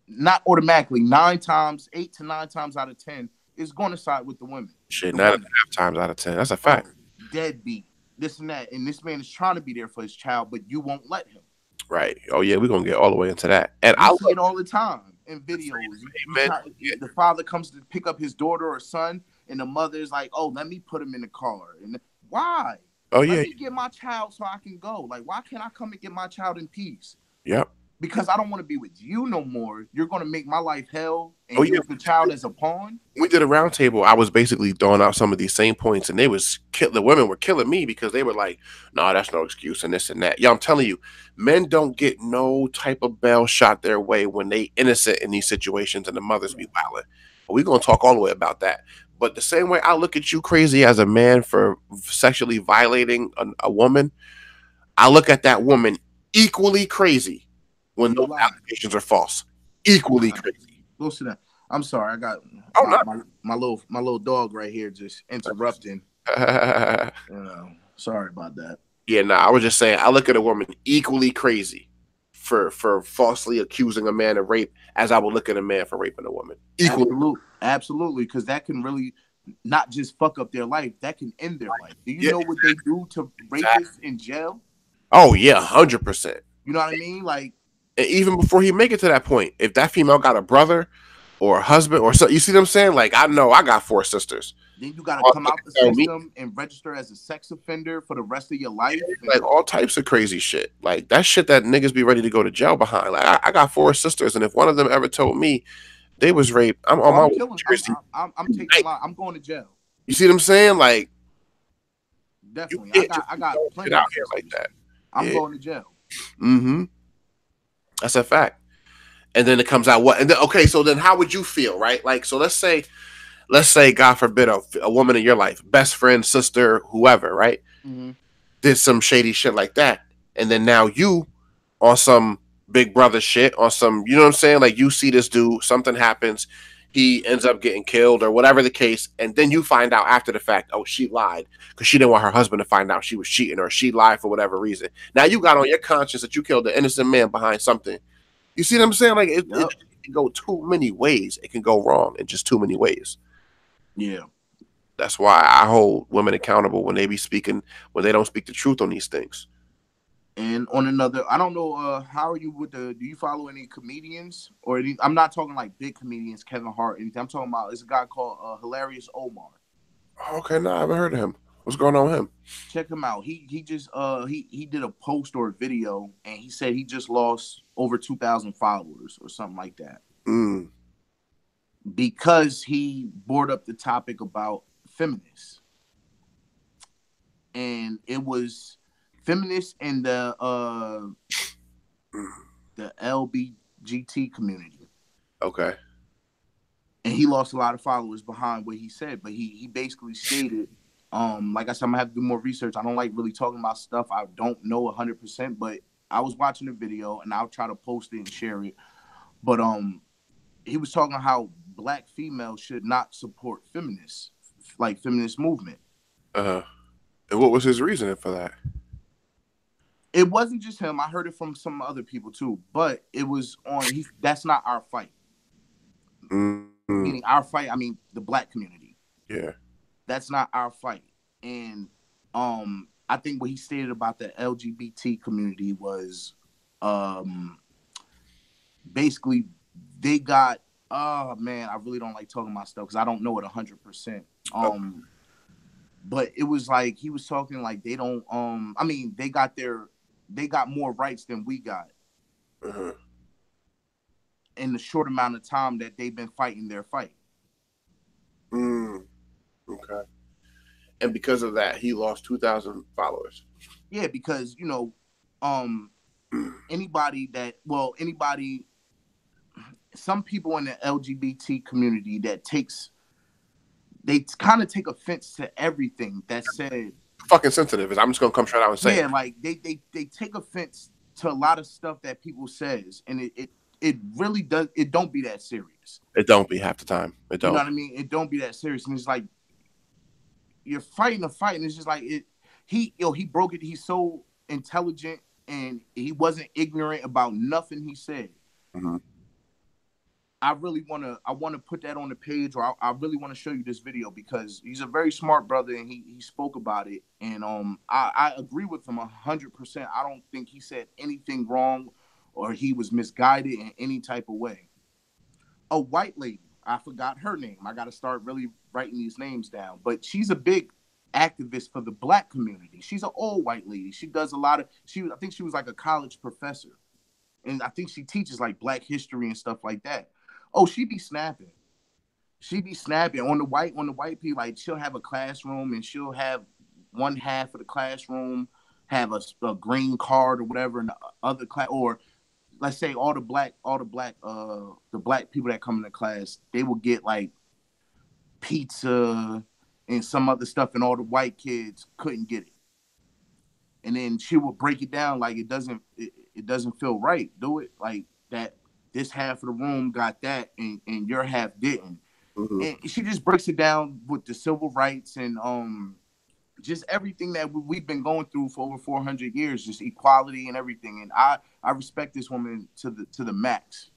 not automatically, 8 to 9 times out of 10 is going to side with the women. Shit, 9.5 times out of 10. That's a fact. Deadbeat, this and that, and this man is trying to be there for his child, but you won't let him. Right. Oh yeah, we're gonna get all the way into that. And I see it all the time in videos. The father comes to pick up his daughter or son, and the mother is like, "Oh, let me put him in the car." And why? Oh yeah. Let me get my child so I can go. Like, why can't I come and get my child in peace? Yep. because I don't want to be with you no more. You're going to make my life hell Oh and yeah, use the child as a pawn. we did a roundtable. I was basically throwing out some of these same points, and the women were killing me because they were like, "No, that's no excuse," and this and that. Yeah, I'm telling you, men don't get no type of bell shot their way when they innocent in these situations, and the mothers be wilding. We're gonna talk all the way about that. But the same way I look at you crazy as a man for sexually violating a woman, I look at that woman equally crazy when When you those lie. allegations are false. Equally crazy. Go sit down. I'm sorry. I got Oh my, no. my little dog right here just interrupting. Sorry about that. Yeah, no, I was just saying I look at a woman equally crazy for falsely accusing a man of rape as I would look at a man for raping a woman. Equally. Absolutely, because that can really not just fuck up their life, that can end their life. Do you Yeah, know what they do to exactly. rapists in jail? Oh yeah, 100%. You know what I mean? Like, And even before he make it to that point, if that female got a brother or a husband or so, you see what I'm saying? Like I know I got 4 sisters. then you got to All come out the tell me, system and register as a sex offender for the rest of your life. like all types of crazy shit. Like that shit that niggas be ready to go to jail behind. Like I got 4 sisters, and if one of them ever told me they was raped, I'm on Oh, my I'm way to killing. Jersey. I'm taking a lot. I'm going to jail. You see what I'm saying? Like you Definitely. can't just I be got throwing shit plenty out of here like sisters. that. I'm Yeah. going to jail. Mm-hmm. That's a fact. And then it comes out what? And then, okay, so then how would you feel, right? Like, so let's say, God forbid, a woman in your life, best friend, sister, whoever, right, Mm-hmm. did some shady shit like that, and then now you on some big brother shit, on some, you know what I'm saying? Like you see this dude, something happens, he ends up getting killed or whatever the case, and then you find out after the fact, oh, she lied because she didn't want her husband to find out she was cheating or she lied for whatever reason. Now you got on your conscience that you killed an innocent man behind something. You see what I'm saying? Like Yep. it can go too many ways. It can go wrong in just too many ways. Yeah. That's why I hold women accountable when they be speaking when they don't speak the truth on these things. And on another, I don't know. How are you with the? Do you follow any comedians or any? I'm not talking like big comedians, Kevin Hart, anything. I'm talking about it's a guy called Hilarious Omar. Okay, no, I haven't heard of him. What's going on with him? Check him out. He just he did a post or a video, and he said he just lost over 2,000 followers or something like that Mm, because he brought up the topic about feminists, and it was feminists in the LBGT community. okay. And he lost a lot of followers behind what he said. But he basically stated, like I said, I'm gonna have to do more research. I don't like really talking about stuff I don't know 100%. But I was watching the video and I'll try to post it and share it. But he was talking how black females should not support feminists, like feminist movement. Uh, and what was his reasoning for that? It wasn't just him. I heard it from some other people too. But it was on. That's not our fight. Mm, Meaning our fight. I mean the black community. yeah. That's not our fight. And I think what he stated about the LGBT community was basically they got oh man, I really don't like talking about stuff because I don't know it 100%. But it was like he was talking like they don't I mean they got more rights than we got Uh-huh. in the short amount of time that they've been fighting their fight. Mm, okay. And because of that, he lost 2,000 followers. Yeah, because you know, anybody that anybody some people in the LGBT community that they kind of take offense to everything that's said. Fucking sensitive. I'm just gonna come straight out and say Yeah, it. like they take offense to a lot of stuff that people says, and it really does. It don't be that serious. It don't be half the time. It You know don't. what I mean? It don't be that serious, and it's like you're fighting a fight, and it's just like it. He broke it. He's so intelligent, and he wasn't ignorant about nothing he said. Mm-hmm. I want to put that on the page, or I really want to show you this video because he's a very smart brother and he spoke about it, and I agree with him 100%. I don't think he said anything wrong or he was misguided in any type of way. A white lady, I forgot her name. I got to start really writing these names down, but she's a big activist for the black community. She's an old white lady. She does a lot of I think she was like a college professor. and I think she teaches like Black history and stuff like that. Oh, she be snapping. She be snapping on the white people. Like she'll have a classroom and she'll have one half of the classroom have a green card or whatever, and the other class, or let's say the black people that come into class, they will get like pizza and some other stuff, and all the white kids couldn't get it. And then she will break it down like it doesn't feel right. Do it like that. This half of the room got that, and your half didn't. Mm-hmm. And she just breaks it down with the civil rights and just everything that we've been going through for over 400 years, just equality and everything. And I respect this woman to the max.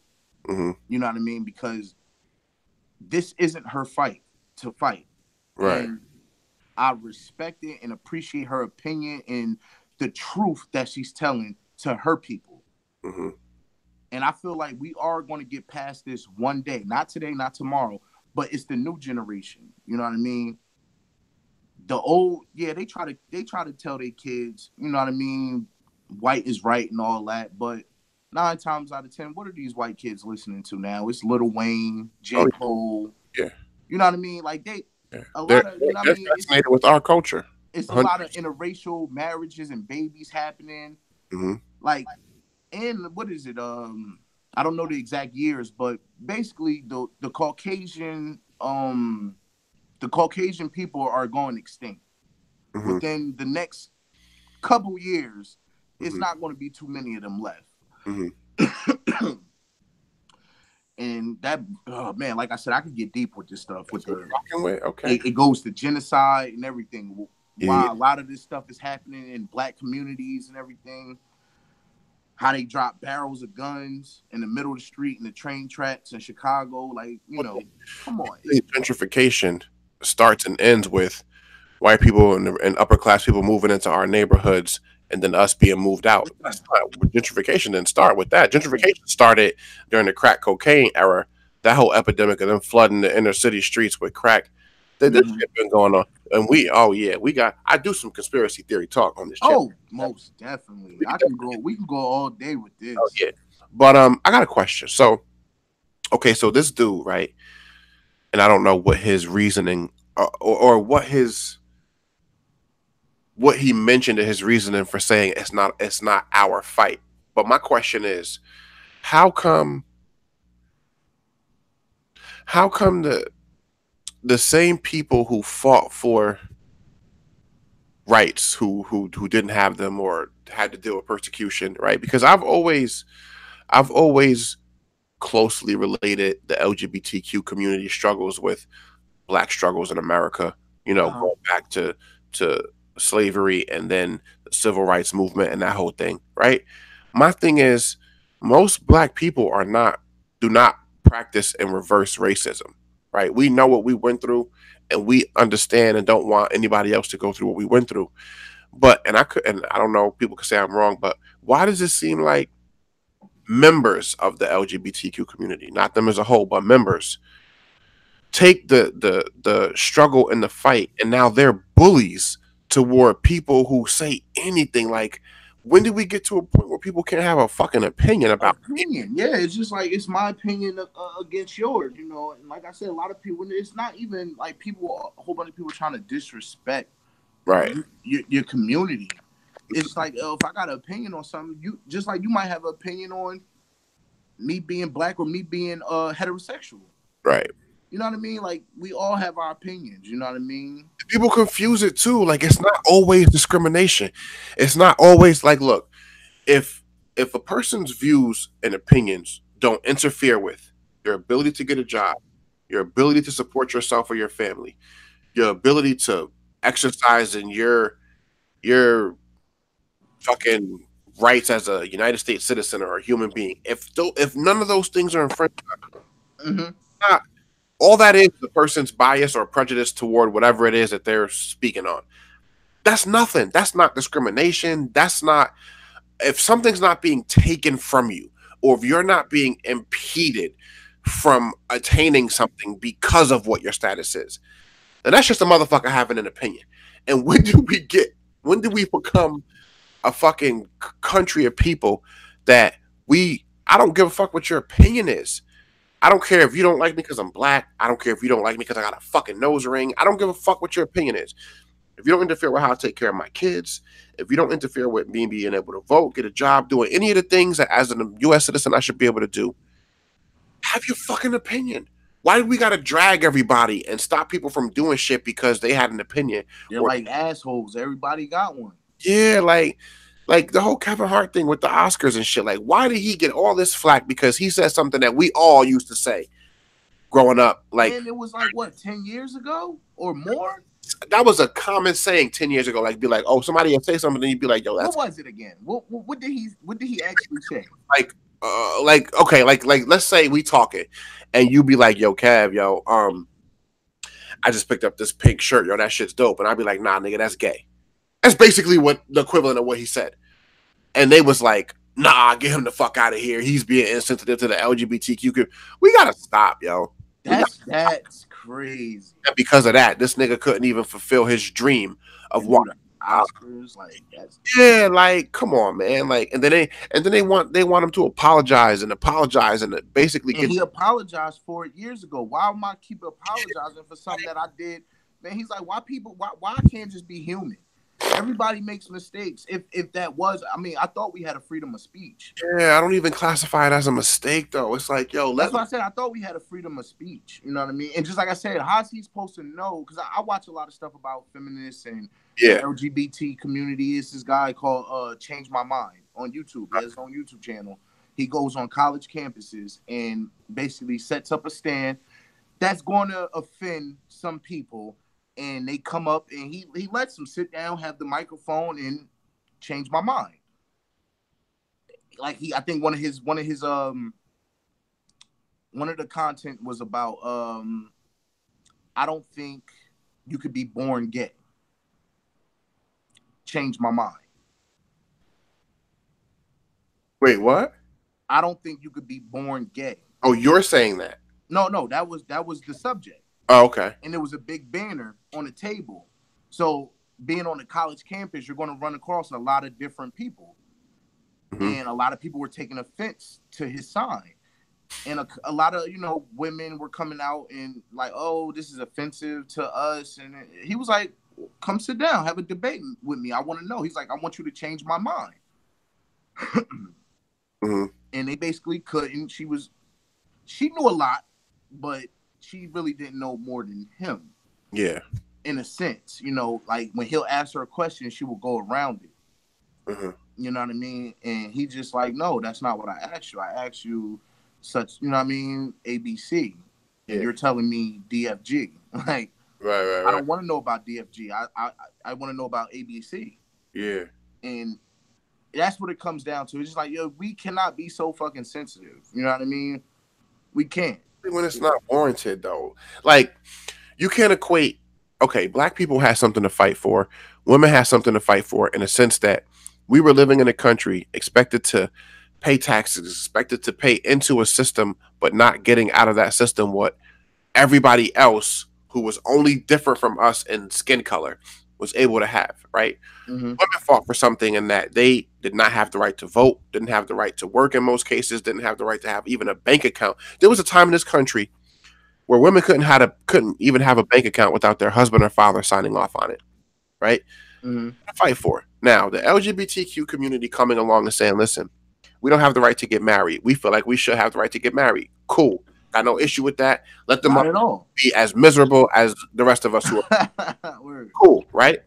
Mm-hmm. You know what I mean? Because this isn't her fight to fight. Right. And I respect it and appreciate her opinion and the truth that she's telling to her people. Mm-hmm. And I feel like we are going to get past this one day. Not today, not tomorrow, but it's the new generation. You know what I mean? The old, yeah, they try to tell their kids, you know what I mean, white is right and all that. But 9 times out of 10, what are these white kids listening to now? It's Lil Wayne, J. Cole. Yeah. You know what I mean? Like they're fascinated with our culture. It's 100%. a lot of interracial marriages and babies happening. Mm-hmm. Like, and what is it? I don't know the exact years, but basically the Caucasian people are going extinct. Mm-hmm. Within the next couple years, it's Mm-hmm. not going to be too many of them left. Mm-hmm. And that, oh man, like I said, I could get deep with this stuff. Okay. It goes to genocide and everything. Why Yeah. a lot of this stuff is happening in Black communities and everything. How they drop barrels of guns in the middle of the street in the train tracks in Chicago. Like, you know, come on. Gentrification starts and ends with white people and upper class people moving into our neighborhoods and then us being moved out. That's not, gentrification didn't start with that. Gentrification started during the crack cocaine era. That whole epidemic of them flooding the inner city streets with crack. This shit been going on. And I do some conspiracy theory talk on this channel. Oh, most definitely. We can go all day with this. Oh, yeah. But I got a question. So, okay, so this dude, right? And I don't know what his reasoning or what he mentioned in his reasoning for saying it's not our fight. But my question is, how come the same people who fought for rights who didn't have them or had to deal with persecution, right? Because I've always closely related the LGBTQ community struggles with Black struggles in America, going back to slavery and then the civil rights movement and that whole thing, right? My thing is, most Black people do not practice and reverse racism, right? We know what we went through and we understand and don't want anybody else to go through what we went through. But and I don't know, people could say I'm wrong, but why does it seem like members of the LGBTQ community, not them as a whole, but members, take the struggle and the fight, and now they're bullies toward people who say anything? Like, when did we get to a point where people can't have a fucking opinion about opinion? Yeah, it's just like it's my opinion against yours, And like I said, a lot of people. It's not even like a whole bunch of people trying to disrespect your community. It's like, if I got an opinion on something, you just like you might have an opinion on me being Black or me being heterosexual, right? You know what I mean? Like, we all have our opinions. You know what I mean? People confuse it too. Like, it's not always discrimination. It's not always like, look, if a person's views and opinions don't interfere with your ability to get a job, your ability to support yourself or your family, your ability to exercise in your fucking rights as a United States citizen or a human being, if none of those things are infringed, all that is the person's bias or prejudice toward whatever it is that they're speaking on. That's nothing. That's not discrimination. That's not, if something's not being taken from you, or if you're not being impeded from attaining something because of what your status is, then that's just a motherfucker having an opinion. And when do we become a fucking country of people that I don't give a fuck what your opinion is. I don't care if you don't like me because I'm black. I don't care if you don't like me because I got a fucking nose ring. I don't give a fuck what your opinion is. If you don't interfere with how I take care of my kids, if you don't interfere with me being able to vote, get a job, doing any of the things that as a U.S. citizen I should be able to do, have your fucking opinion. Why do we gotta drag everybody and stop people from doing shit because they had an opinion? They're like assholes. Everybody got one. Yeah, like the whole Kevin Hart thing with the Oscars and shit. Like, why did he get all this flack because he said something that we all used to say growing up? Like, and it was like what, 10 years ago or more? That was a common saying 10 years ago. Like, be like, oh, somebody will say something, and you'd be like, yo, that's what was it again? What did he actually say? Okay, like let's say we talking, and you be like, yo, Kev, yo, I just picked up this pink shirt, yo, that shit's dope, and I'd be like, nah, nigga, that's gay. That's basically what the equivalent of what he said. And they was like, nah, get him the fuck out of here. He's being insensitive to the LGBTQ. We gotta stop, yo. That's crazy. And because of that, this nigga couldn't even fulfill his dream of what Oscars. Like, that's like, come on, man. Like, and then they want him to apologize and basically and he apologized for it years ago. Why am I keep apologizing for something that I did? Man, he's like, why I can't just be human? Everybody makes mistakes. If that was, I mean, I thought we had a freedom of speech. Yeah, I don't even classify it as a mistake though. It's like, yo, that's what I said. I thought we had a freedom of speech. You know what I mean? And just like I said, how's he supposed to know? Because I watch a lot of stuff about feminists and the LGBT community. It's this guy called Change My Mind on YouTube. He has his own YouTube channel. He goes on college campuses and basically sets up a stand that's going to offend some people. And they come up and he lets them sit down, have the microphone, and change my mind. Like I think one of the content was about I don't think you could be born gay. Change my mind. Wait, what? I don't think you could be born gay. Oh, you're saying that? No, that was the subject. Oh, okay. And there was a big banner on the table. So being on the college campus, you're going to run across a lot of different people. Mm-hmm. And a lot of people were taking offense to his sign. And a lot of, women were coming out and like, oh, this is offensive to us. And he was like, come sit down, have a debate with me. I want to know. He's like, I want you to change my mind. Mm-hmm. And they basically couldn't. She knew a lot, but she really didn't know more than him. Yeah. In a sense, like when he'll ask her a question, she will go around it. Mm-hmm. You know what I mean? And he just like, no, that's not what I asked you. I asked you such, you know what I mean? ABC. Yeah. And you're telling me DFG. Like, right. I don't want to know about DFG. I want to know about ABC. Yeah. And that's what it comes down to. It's just like, yo, we cannot be so fucking sensitive. You know what I mean? We can't. When it's not warranted, though. Like, you can't equate, okay, black people have something to fight for. Women have something to fight for in a sense that we were living in a country expected to pay taxes, expected to pay into a system, but not getting out of that system what everybody else who was only different from us in skin color was able to have, right? Mm-hmm. Women fought for something in that they did not have the right to vote, didn't have the right to work in most cases, didn't have the right to have even a bank account. There was a time in this country where women couldn't even have a bank account without their husband or father signing off on it, right? Mm-hmm. Fight for it. Now, the LGBTQ community coming along and saying, listen, we don't have the right to get married. We feel like we should have the right to get married. Cool. Got no issue with that. Let them be as miserable as the rest of us who are cool, right?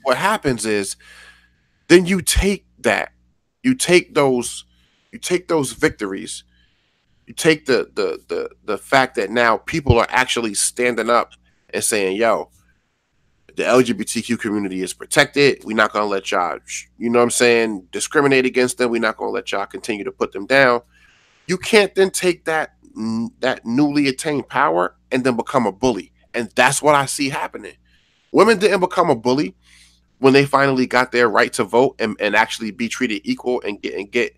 What happens is then you take those victories, you take the fact that now people are actually standing up and saying, yo, the LGBTQ community is protected. We're not going to let y'all, discriminate against them. We're not going to let y'all continue to put them down. You can't then take that newly attained power and then become a bully. And that's what I see happening. Women didn't become a bully when they finally got their right to vote and actually be treated equal and get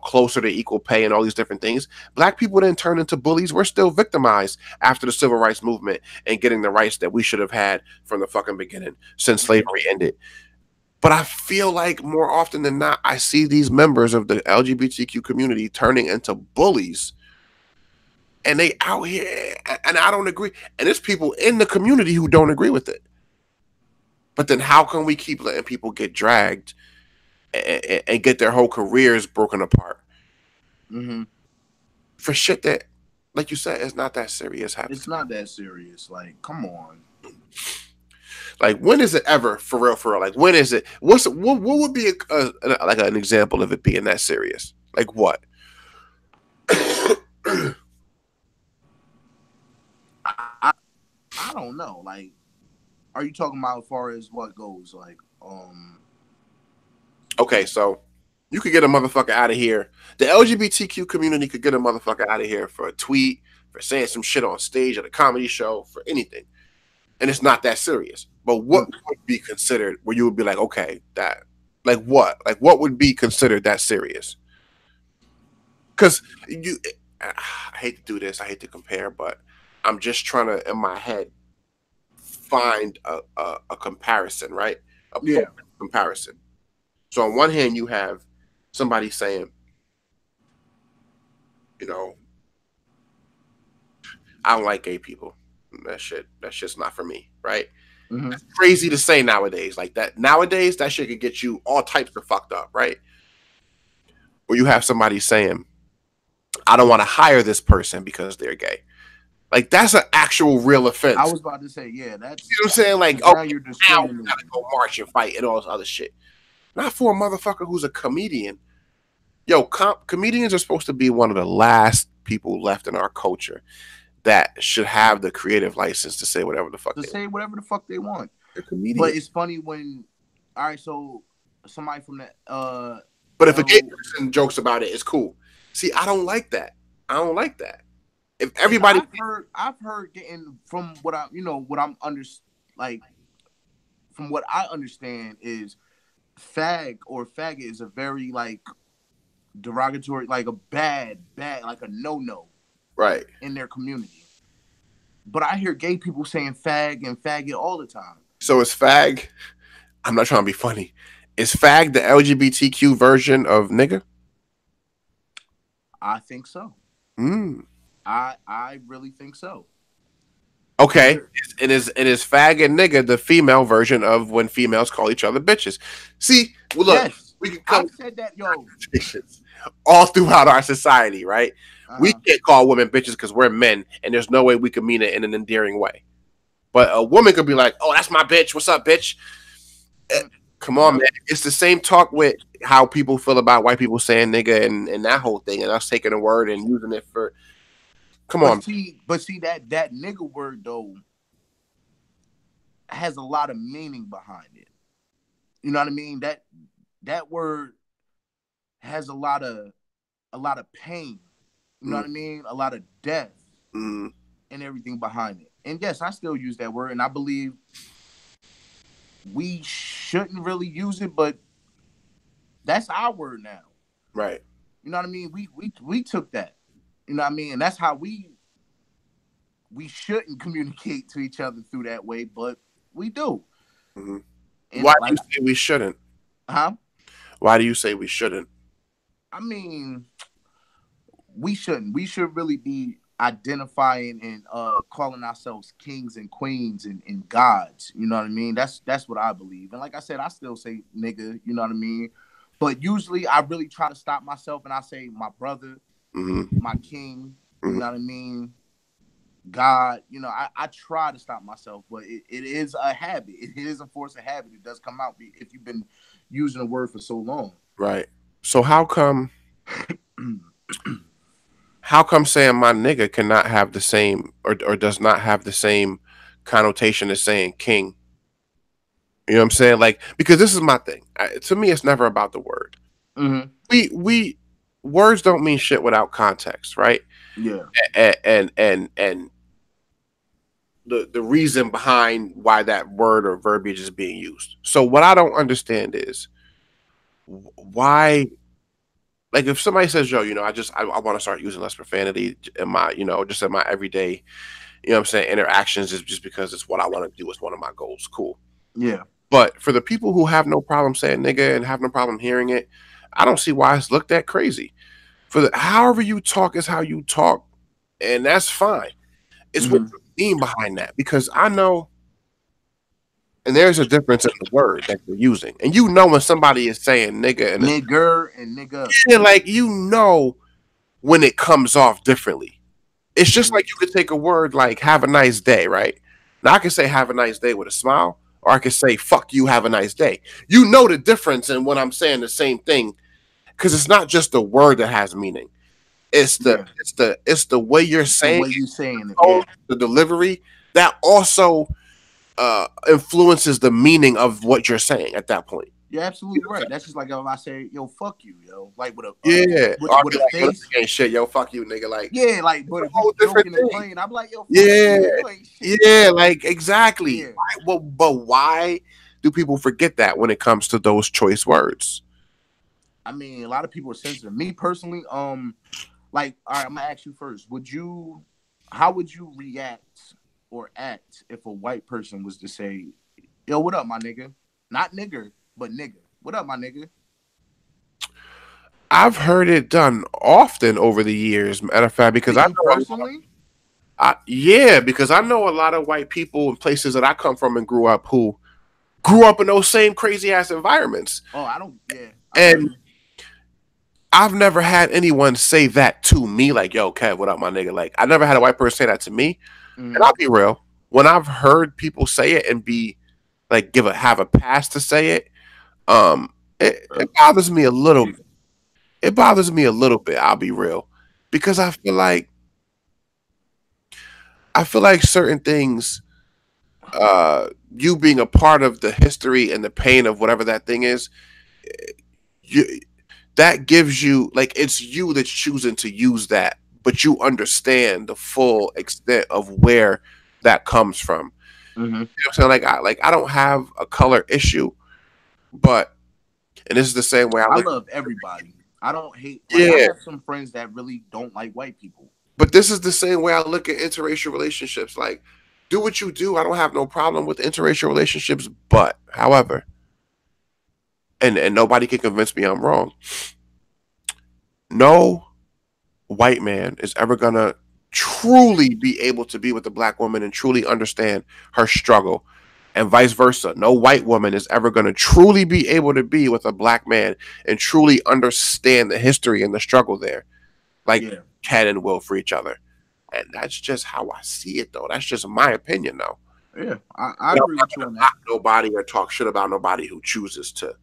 closer to equal pay and all these different things. Black people didn't turn into bullies. We're still victimized after the civil rights movement and getting the rights that we should have had from the fucking beginning since slavery ended. But I feel like more often than not, I see these members of the LGBTQ community turning into bullies, and they out here, and I don't agree. And there's people in the community who don't agree with it. But then, how can we keep letting people get dragged and get their whole careers broken apart Mm-hmm. for shit that, like you said, is not that serious? It's not that serious. Like, come on. Like, when is it ever for real? For real, like, when is it? What would be like an example of it being that serious? Like what? I, I don't know. Like, are you talking about as far as what goes? Like, Okay, so you could get a motherfucker out of here. The LGBTQ community could get a motherfucker out of here for a tweet, for saying some shit on stage at a comedy show, for anything. And it's not that serious. But what would be considered where you would be like, okay, that, like what? Like what would be considered that serious? Because I hate to do this, I hate to compare, but I'm just trying to, in my head, find a comparison, right? A yeah. comparison. So on one hand, you have somebody saying, you know, I don't like gay people. That shit's not for me, right? Mm-hmm. It's crazy to say nowadays. Like that nowadays, that shit could get you all types of fucked up, right? Or you have somebody saying, I don't want to hire this person because they're gay. Like that's an actual real offense. I was about to say, yeah, that's, you know what I'm saying? Like, now okay, you're now we discriminating. gotta go march and fight and all this other shit. Not for a motherfucker who's a comedian. Yo, comedians are supposed to be one of the last people left in our culture that should have the creative license to say whatever the fuck To they say whatever the fuck they want. They're comedians. But it's funny when, all right, so somebody from that, But if a gay person jokes about it, it's cool. See, I don't like that. I don't like that. If everybody, I've heard getting from what I, what I'm like, from what I understand is fag or faggot is a very like derogatory, like a bad, like a no right, in their community. But I hear gay people saying fag and faggot all the time. So is fag? I'm not trying to be funny. Is fag the LGBTQ version of nigga? I think so. Mm. I really think so. Okay, it is fag and nigga the female version of when females call each other bitches. See, well, look, yes, we can come. I said that, yo, all throughout our society, right? We uh-huh. can't call women bitches because we're men, and there's no way we can mean it in an endearing way. But a woman could be like, "Oh, that's my bitch. What's up, bitch?" Come on, man. It's the same talk with how people feel about white people saying nigga and that whole thing, and us taking a word and using it for. Come on. But see that nigga word though has a lot of meaning behind it. You know what I mean? That word has a lot of pain. You know what I mean? A lot of death and everything behind it. And yes, I still use that word, and I believe we shouldn't really use it, but that's our word now. Right. You know what I mean? We took that. You know what I mean? And that's how we shouldn't communicate to each other through that way, but we do. Mm-hmm. Why do you say we shouldn't? Huh? Why do you say we shouldn't? I mean, we shouldn't. We should really be identifying and calling ourselves kings and queens and gods. You know what I mean? That's what I believe. And like I said, I still say nigga. You know what I mean? But usually, I really try to stop myself, and I say my brother, my king. You know what I mean? God. You know, I try to stop myself, but it is a habit. It is a force of habit. It does come out if you've been using a word for so long. Right. So how come? How come saying my nigga cannot have the same or does not have the same connotation as saying king? You know what I'm saying? Like, because this is my thing. To me, it's never about the word. Mm-hmm. We words don't mean shit without context, right? Yeah. And the reason behind why that word or verbiage is being used. So what I don't understand is why, like, if somebody says, yo, I want to start using less profanity in my, just in my everyday, interactions, is just because it's what I want to do. It's one of my goals. Cool. Yeah. But for the people who have no problem saying nigga and have no problem hearing it, I don't see why it's looked at crazy. For the however you talk is how you talk, and that's fine. It's what Mm-hmm. you mean behind that, because I know, and there's a difference in the word that you're using, and you know when somebody is saying nigga and it's, Nigger and nigga. yeah, like you know when it comes off differently. It's just Mm-hmm. like you could take a word like have a nice day, right? Now I can say have a nice day with a smile, or I can say fuck you, have a nice day. You know the difference in when I'm saying the same thing, because it's not just the word that has meaning. Yeah. It's the way you're It's the saying way you saying it. it, Yeah. the delivery that also influences the meaning of what you're saying at that point. You're You absolutely know what I'm right. That's just like if I say, "Yo, fuck you, yo," like with a saying? Yeah, or I'll with be a like, yo, face. this ain't shit, yo, fuck you, nigga. Like Yeah, like, it's but a if we whole different joking and thing. playing, I'm like, "Yo, fuck you, Yeah, nigga. You ain't shit." yeah, like exactly. Yeah. Well, but why do people forget that when it comes to those choice words? I mean, a lot of people are sensitive. Me personally, like, all right, I'm gonna ask you first. How would you react or act if a white person was to say, "Yo, what up, my nigga?" Not nigger, but nigga. What up, my nigga? I've heard it done often over the years. Matter of fact, To because you personally? yeah, because I know a lot of white people in places that I come from and grew up who grew up in those same crazy ass environments. Oh, I don't. Yeah, I feel And you. I've never had anyone say that to me, like, yo, Kev, what up, my nigga? Like, I never had a white person say that to me. And Mm-hmm. I'll be real. When I've heard people say it and be like, have a pass to say it, um, it bothers me a little. It bothers me a little bit. I'll be real, because I feel like certain things, you being a part of the history and the pain of whatever that thing is, you that gives you like it's you that's choosing to use that, but you understand the full extent of where that comes from. Mm-hmm. You know what I'm saying? I don't have a color issue, but and this is the same way I I look. love everybody. I don't hate. Like, I Yeah, have some friends that really don't like white people. but this is the same way I look at interracial relationships. Like, do what you do. I don't have no problem with interracial relationships, but however, and nobody can convince me I'm wrong. No white man is ever gonna truly be able to be with a black woman and truly understand her struggle, and vice versa. No white woman is ever going to truly be able to be with a black man and truly understand the history and the struggle there, like Yeah, can and will for each other. And that's just how I see it, though. That's just my opinion, though. yeah. I And I'm agree not with you gonna on that. knock nobody or talk shit about nobody who chooses to.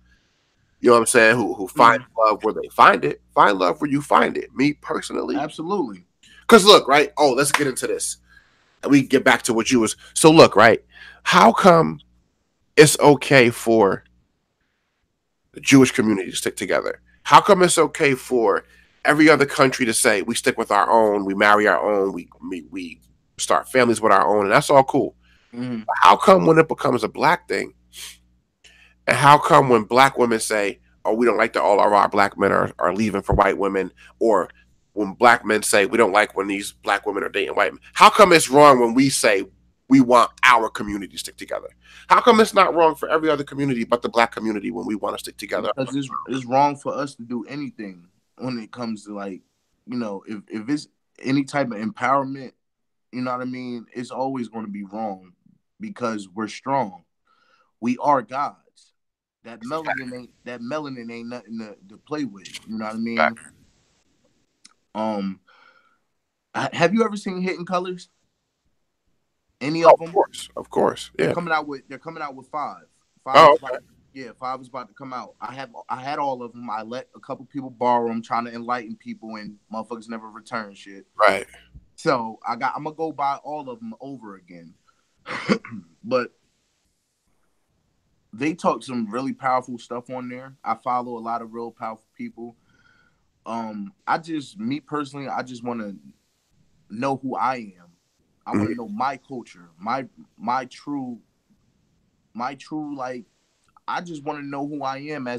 You know what I'm saying? Who finds Mm-hmm. love where they find it. Find love where you find it. Me personally, Absolutely. because look, right? Oh, let's get into this. And we get back to what you was. So look, right? How come it's okay for the Jewish community to stick together? How come it's okay for every other country to say we stick with our own, we marry our own, we start families with our own, and that's all cool? Mm-hmm. But how come when it becomes a black thing, and how come when black women say, "Oh, we don't like that all of our black men are leaving for white women," or when black men say we don't like when these black women are dating white men? How come it's wrong when we say we want our community to stick together? How come it's not wrong for every other community but the black community when we want to stick together? Because it's wrong for us to do anything when it comes to, like, if it's any type of empowerment, you know what I mean, it's always going to be wrong because we're strong. We are gods. That melanin ain't nothing to play with. You know what I mean? Um, have you ever seen Hidden Colors? Any Oh, of them? of course, They're yeah. coming out with they're coming out with five. Five Oh, is about Yeah, five is about to come out. I had all of them. I let a couple people borrow them, trying to enlighten people, and motherfuckers never return shit. right. So I'm gonna go buy all of them over again. But they talk some really powerful stuff on there. I follow a lot of real powerful people. Me personally, I just want to know who I am. I want to Mhm. know my culture, my true like. I just want to know who I am Yeah,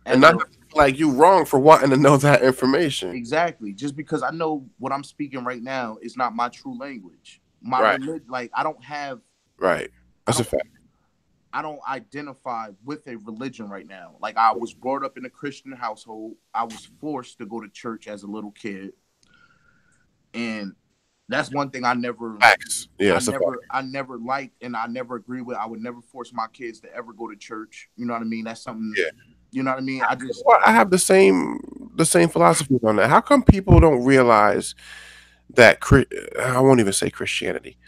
and as not a like you wrong for wanting to know that information. exactly. Just because I know what I'm speaking right now is not my true language. My Right, religion, like, right. I That's a don't fact. I don't identify with a religion right now. Like, I was brought up in a Christian household. I was forced to go to church as a little kid, and that's one thing Facts. Yeah, that's a fact. I never liked, and I never agree with. I would never force my kids to ever go to church. You know what I mean? That's something. Yeah. You know what I mean? Well, I have the same philosophy on that. How come people don't realize that I won't even say Christianity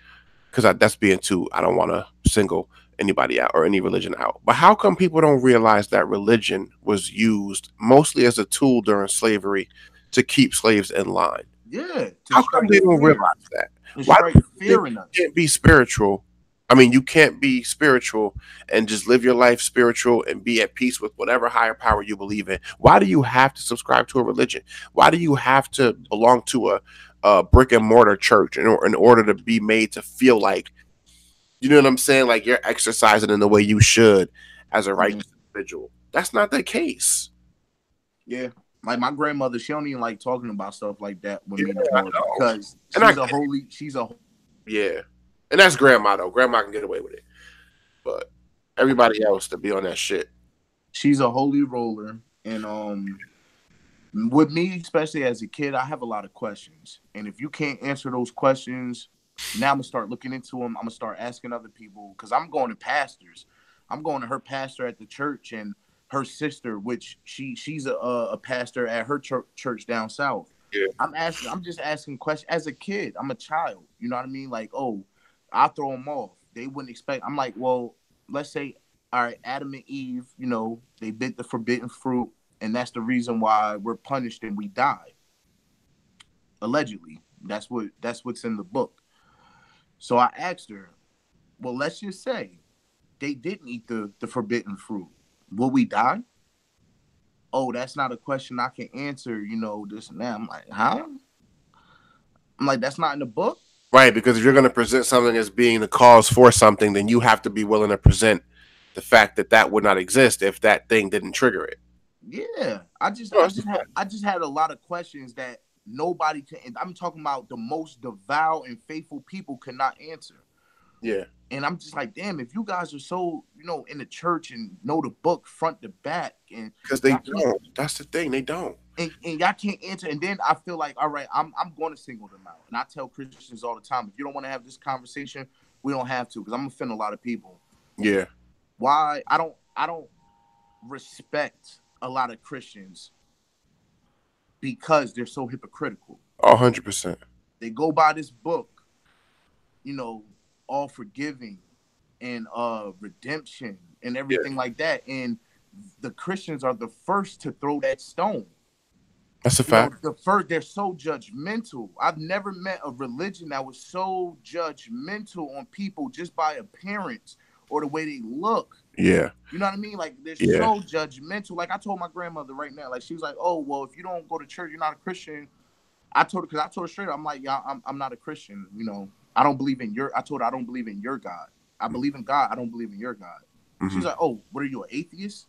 because that's being too. I don't want to single anybody out or any religion out. But how come people don't realize that religion was used mostly as a tool during slavery to keep slaves in line? Yeah. How come they don't realize that? Why do you can't be spiritual? I mean, you can't be spiritual and just live your life spiritual and be at peace with whatever higher power you believe in. Why do you have to subscribe to a religion? Why do you have to belong to a brick and mortar church in order to be made to feel like, you know what I'm saying? Like you're exercising in the way you should as a righteous individual. That's not the case. Yeah. Like my grandmother, she don't even like talking about stuff like that with me no more because she's a yeah. And that's grandma though. Grandma can get away with it. But everybody else to be on that shit. She's a holy roller. And with me, especially as a kid, I have a lot of questions. And if you can't answer those questions, now I'm gonna start looking into them. I'm gonna start asking other people because I'm going to pastors. I'm going to her pastor at the church and her sister, which she's a pastor at her church down south. Yeah. I'm just asking questions as a kid. I'm a child. You know what I mean? Like, oh, I'll throw them off. They wouldn't expect. I'm like, well, let's say, all right, Adam and Eve, you know, they bit the forbidden fruit, and that's the reason why we're punished and we die. Allegedly, that's what's in the book. So I asked her, well, let's just say they didn't eat the forbidden fruit. Will we die? Oh, that's not a question I can answer, you know, this and that. I'm like, huh? I'm like, that's not in the book? Right, because if you're going to present something as being the cause for something, then you have to be willing to present the fact that that would not exist if that thing didn't trigger it. Yeah, I just had a lot of questions that nobody can. I'm talking about the most devout and faithful people cannot answer. Yeah, and I'm just like, damn, if you guys are so, you know, in the church and know the book front to back, and because they don't. That's the thing, they don't. And y'all can't answer. And then I feel like, all right, I'm going to single them out. And I tell Christians all the time, if you don't want to have this conversation, we don't have to, because I'm gonna offend a lot of people. Yeah. Why I don't respect a lot of Christians because they're so hypocritical. 100%. They go by this book, you know, all forgiving and redemption and everything like that. And the Christians are the first to throw that stone. That's a fact. They're so judgmental. I've never met a religion that was so judgmental on people just by appearance or the way they look. Yeah. You know what I mean? Like, they're so judgmental. Like, I told my grandmother right now, like, she was like, oh, well, if you don't go to church, you're not a Christian. I told her straight up, I'm like, yeah, I'm not a Christian. You know, I don't believe in I told her I don't believe in your God. I believe in God. I don't believe in your God. Mm-hmm. She's like, oh, what are you, an atheist?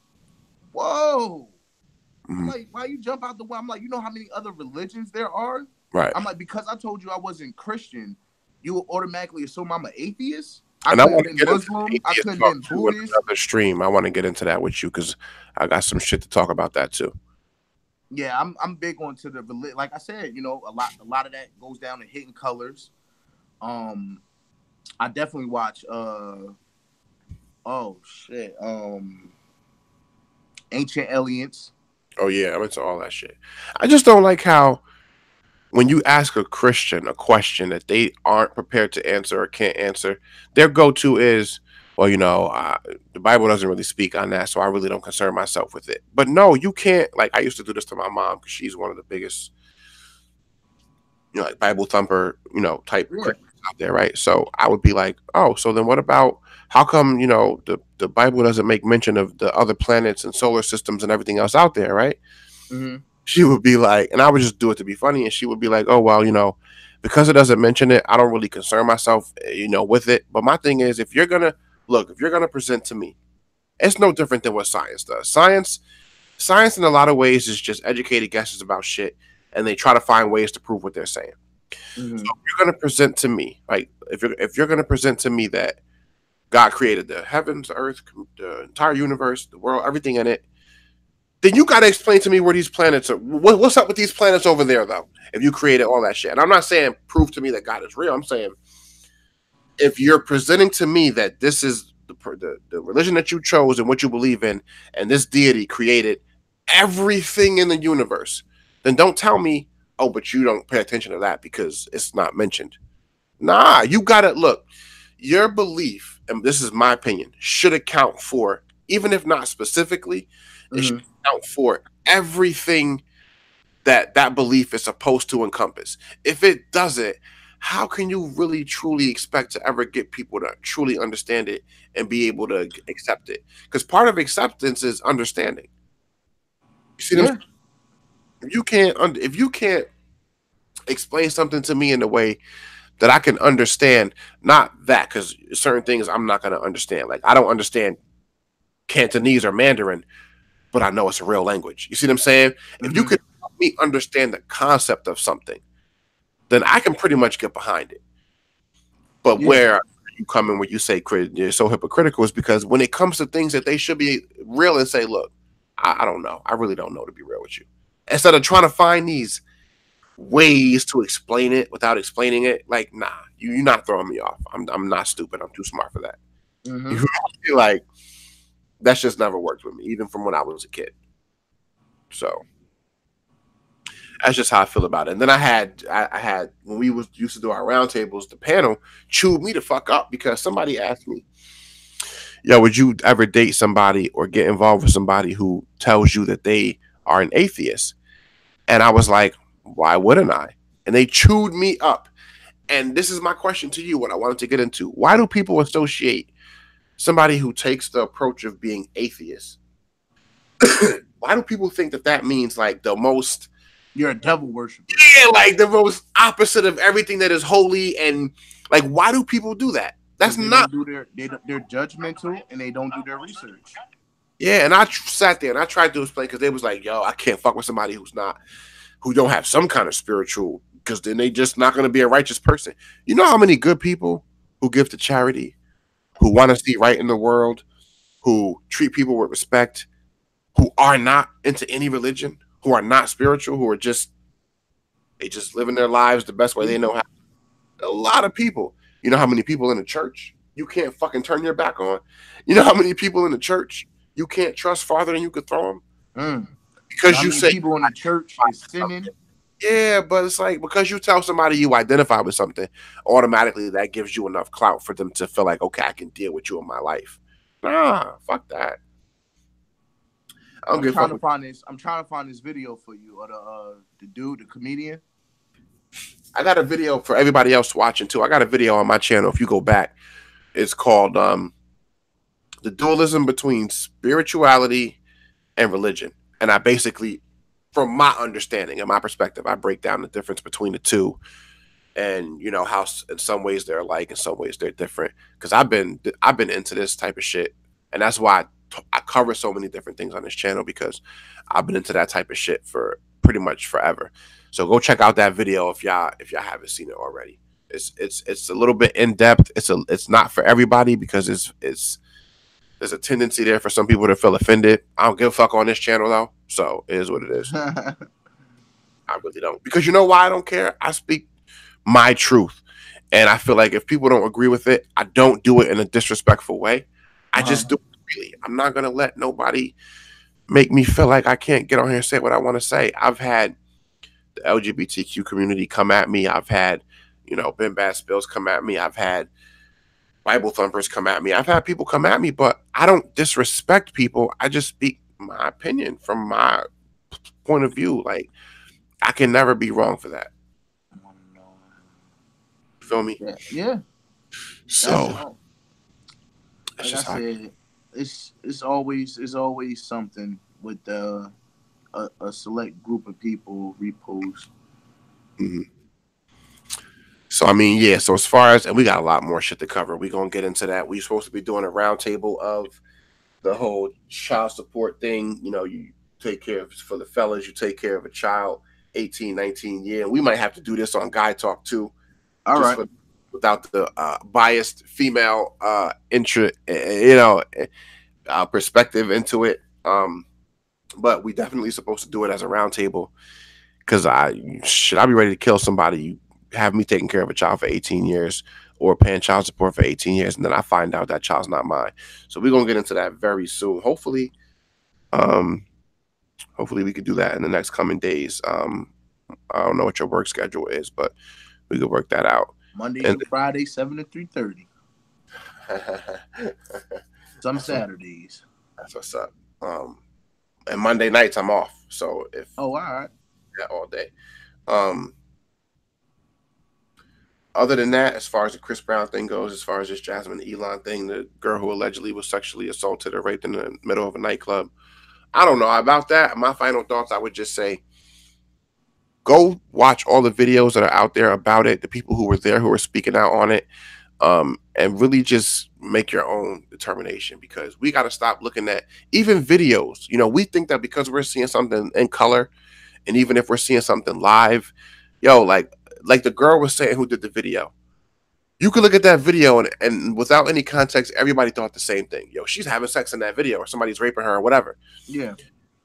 Whoa. I'm like, why you jump out the way? I'm like, you know how many other religions there are? Right. I'm like, because I told you I wasn't Christian, you will automatically assume I'm an atheist? I want to get Muslim, into I couldn't been Buddhist. Another stream. I want to get into that with you because I got some shit to talk about that too. Yeah, I'm big onto the religion. Like I said, you know, a lot of that goes down to Hidden Colors. I definitely watch Ancient Aliens. Oh yeah, I'm into all that shit. I just don't like how when you ask a Christian a question that they aren't prepared to answer or can't answer, their go-to is, well, you know, the Bible doesn't really speak on that, so I really don't concern myself with it. But no, you can't. Like, I used to do this to my mom because she's one of the biggest, you know, like Bible thumper, you know, type Christians out there, right? So I would be like, oh, so then what about, how come, you know, the Bible doesn't make mention of the other planets and solar systems and everything else out there, right? Mm-hmm. She would be like, and I would just do it to be funny, and she would be like, oh, well, you know, because it doesn't mention it, I don't really concern myself, you know, with it. But my thing is, if you're going to present to me, it's no different than what science does. Science in a lot of ways is just educated guesses about shit, and they try to find ways to prove what they're saying. Mm-hmm. So if you're going to present to me, like, if you're going to present to me that God created the heavens, the earth, the entire universe, the world, everything in it, then you got to explain to me where these planets are. What's up with these planets over there, though? If you created all that shit, and I'm not saying prove to me that God is real. I'm saying if you're presenting to me that this is the religion that you chose and what you believe in, and this deity created everything in the universe, then don't tell me, oh, but you don't pay attention to that because it's not mentioned. Nah, you gotta look. Your belief, and this is my opinion, should account for, even if not specifically, it should account for everything that belief is supposed to encompass. If it doesn't, how can you really truly expect to ever get people to truly understand it and be able to accept it? Because part of acceptance is understanding. You see them? Yeah. If you can't explain something to me in a way that I can understand, not that, because certain things I'm not going to understand. Like I don't understand Cantonese or Mandarin, but I know it's a real language. You see what I'm saying? If you could help me understand the concept of something, then I can pretty much get behind it. But Yeah. where you come in where you say you're so hypocritical is because when it comes to things that they should be real and say, look, I don't know. I really don't know, to be real with you. Instead of trying to find these ways to explain it without explaining it, like, nah, you're not throwing me off. I'm not stupid. I'm too smart for that. Like, that's just never worked with me, even from when I was a kid. So that's just how I feel about it. And then I had when we used to do our roundtables, the panel chewed me the fuck up because somebody asked me, "Yo, would you ever date somebody or get involved with somebody who tells you that they are an atheist?" And I was like, "Why wouldn't I?" And they chewed me up. And this is my question to you, what I wanted to get into. Why do people associate somebody who takes the approach of being atheist? Why do people think that means like the most? You're a devil worshiper. Yeah, like the most opposite of everything that is holy, and like, why do people do that? That's They not. don't do they're judgmental and they don't do their research. Yeah, and I sat there and I tried to explain because they was like, "Yo, I can't fuck with somebody who don't have some kind of spiritual, because then they just not going to be a righteous person." You know how many good people who give to charity, who want to see right in the world, who treat people with respect, who are not into any religion, who are not spiritual, who are just they just living their lives the best way they know how. A lot of people. You know how many people in the church you can't fucking turn your back on? You know how many people in the church you can't trust farther than you could throw them? Because How you many say people in the church is sinning? yeah, but it's like because you tell somebody you identify with something, automatically that gives you enough clout for them to feel like, okay, I can deal with you in my life. Nah, fuck that. I don't I'm give a trying fuck to with. find this. I'm trying to find this video for you of the dude, the comedian. I got a video for everybody else watching too. I got a video on my channel. If you go back, it's called the dualism between spirituality and religion. And I basically, from my understanding and my perspective, I break down the difference between the two, and you know how in some ways they're alike, in some ways they're different. Because I've been into this type of shit, and that's why I cover so many different things on this channel, because I've been into that type of shit for pretty much forever. So go check out that video if y'all haven't seen it already. It's a little bit in depth. It's not for everybody because it's there's a tendency there for some people to feel offended. I don't give a fuck on this channel though, so it is what it is. I really don't, because you know why I don't care? I speak my truth, and I feel like if people don't agree with it, I don't do it in a disrespectful way. I just do it freely. I'm not gonna let nobody make me feel like I can't get on here and say what I want to say. I've had the LGBTQ community come at me. I've had, Ben Bad Spills come at me. I've had Bible thumpers come at me. I've had people come at me, but I don't disrespect people. I just speak my opinion from my point of view. Like, I can never be wrong for that. You feel me? Yeah. So that's Like I just how. said, it's always something with a select group of people repost. Mhm. So I mean, yeah. So as far as, and we got a lot more shit to cover. We're gonna get into that. We're supposed to be doing a roundtable of the whole child support thing. You take care of, for the fellas, you take care of a child 18, 19 year. And we might have to do this on Guy Talk too. All Just right. for without the biased female perspective into it. But we definitely supposed to do it as a roundtable because I be ready to kill somebody. You have me taking care of a child for 18 years or paying child support for 18 years, and then I find out that child's not mine. So we're gonna get into that very soon. Um, hopefully we could do that in the next coming days. I don't know what your work schedule is, but we could work that out. Monday And through Friday, 7 to 3:30. Some Saturdays. that's what's up. And Monday nights I'm off, so if Oh, all right. yeah, all day. Um, Other than that, as far as the Chris Brown thing goes, as far as this Jasmine Eiland thing, the girl who allegedly was sexually assaulted or raped in the middle of a nightclub, I don't know about that. My final thoughts, I would just say, go watch all the videos that are out there about it, the people who were there who were speaking out on it, and really just make your own determination because we got to stop looking at even videos. We think that because we're seeing something in color, and even if we're seeing something live, like the girl was saying who did the video. You could look at that video and without any context, everybody thought the same thing. Yo, she's having sex in that video or somebody's raping her or whatever. Yeah.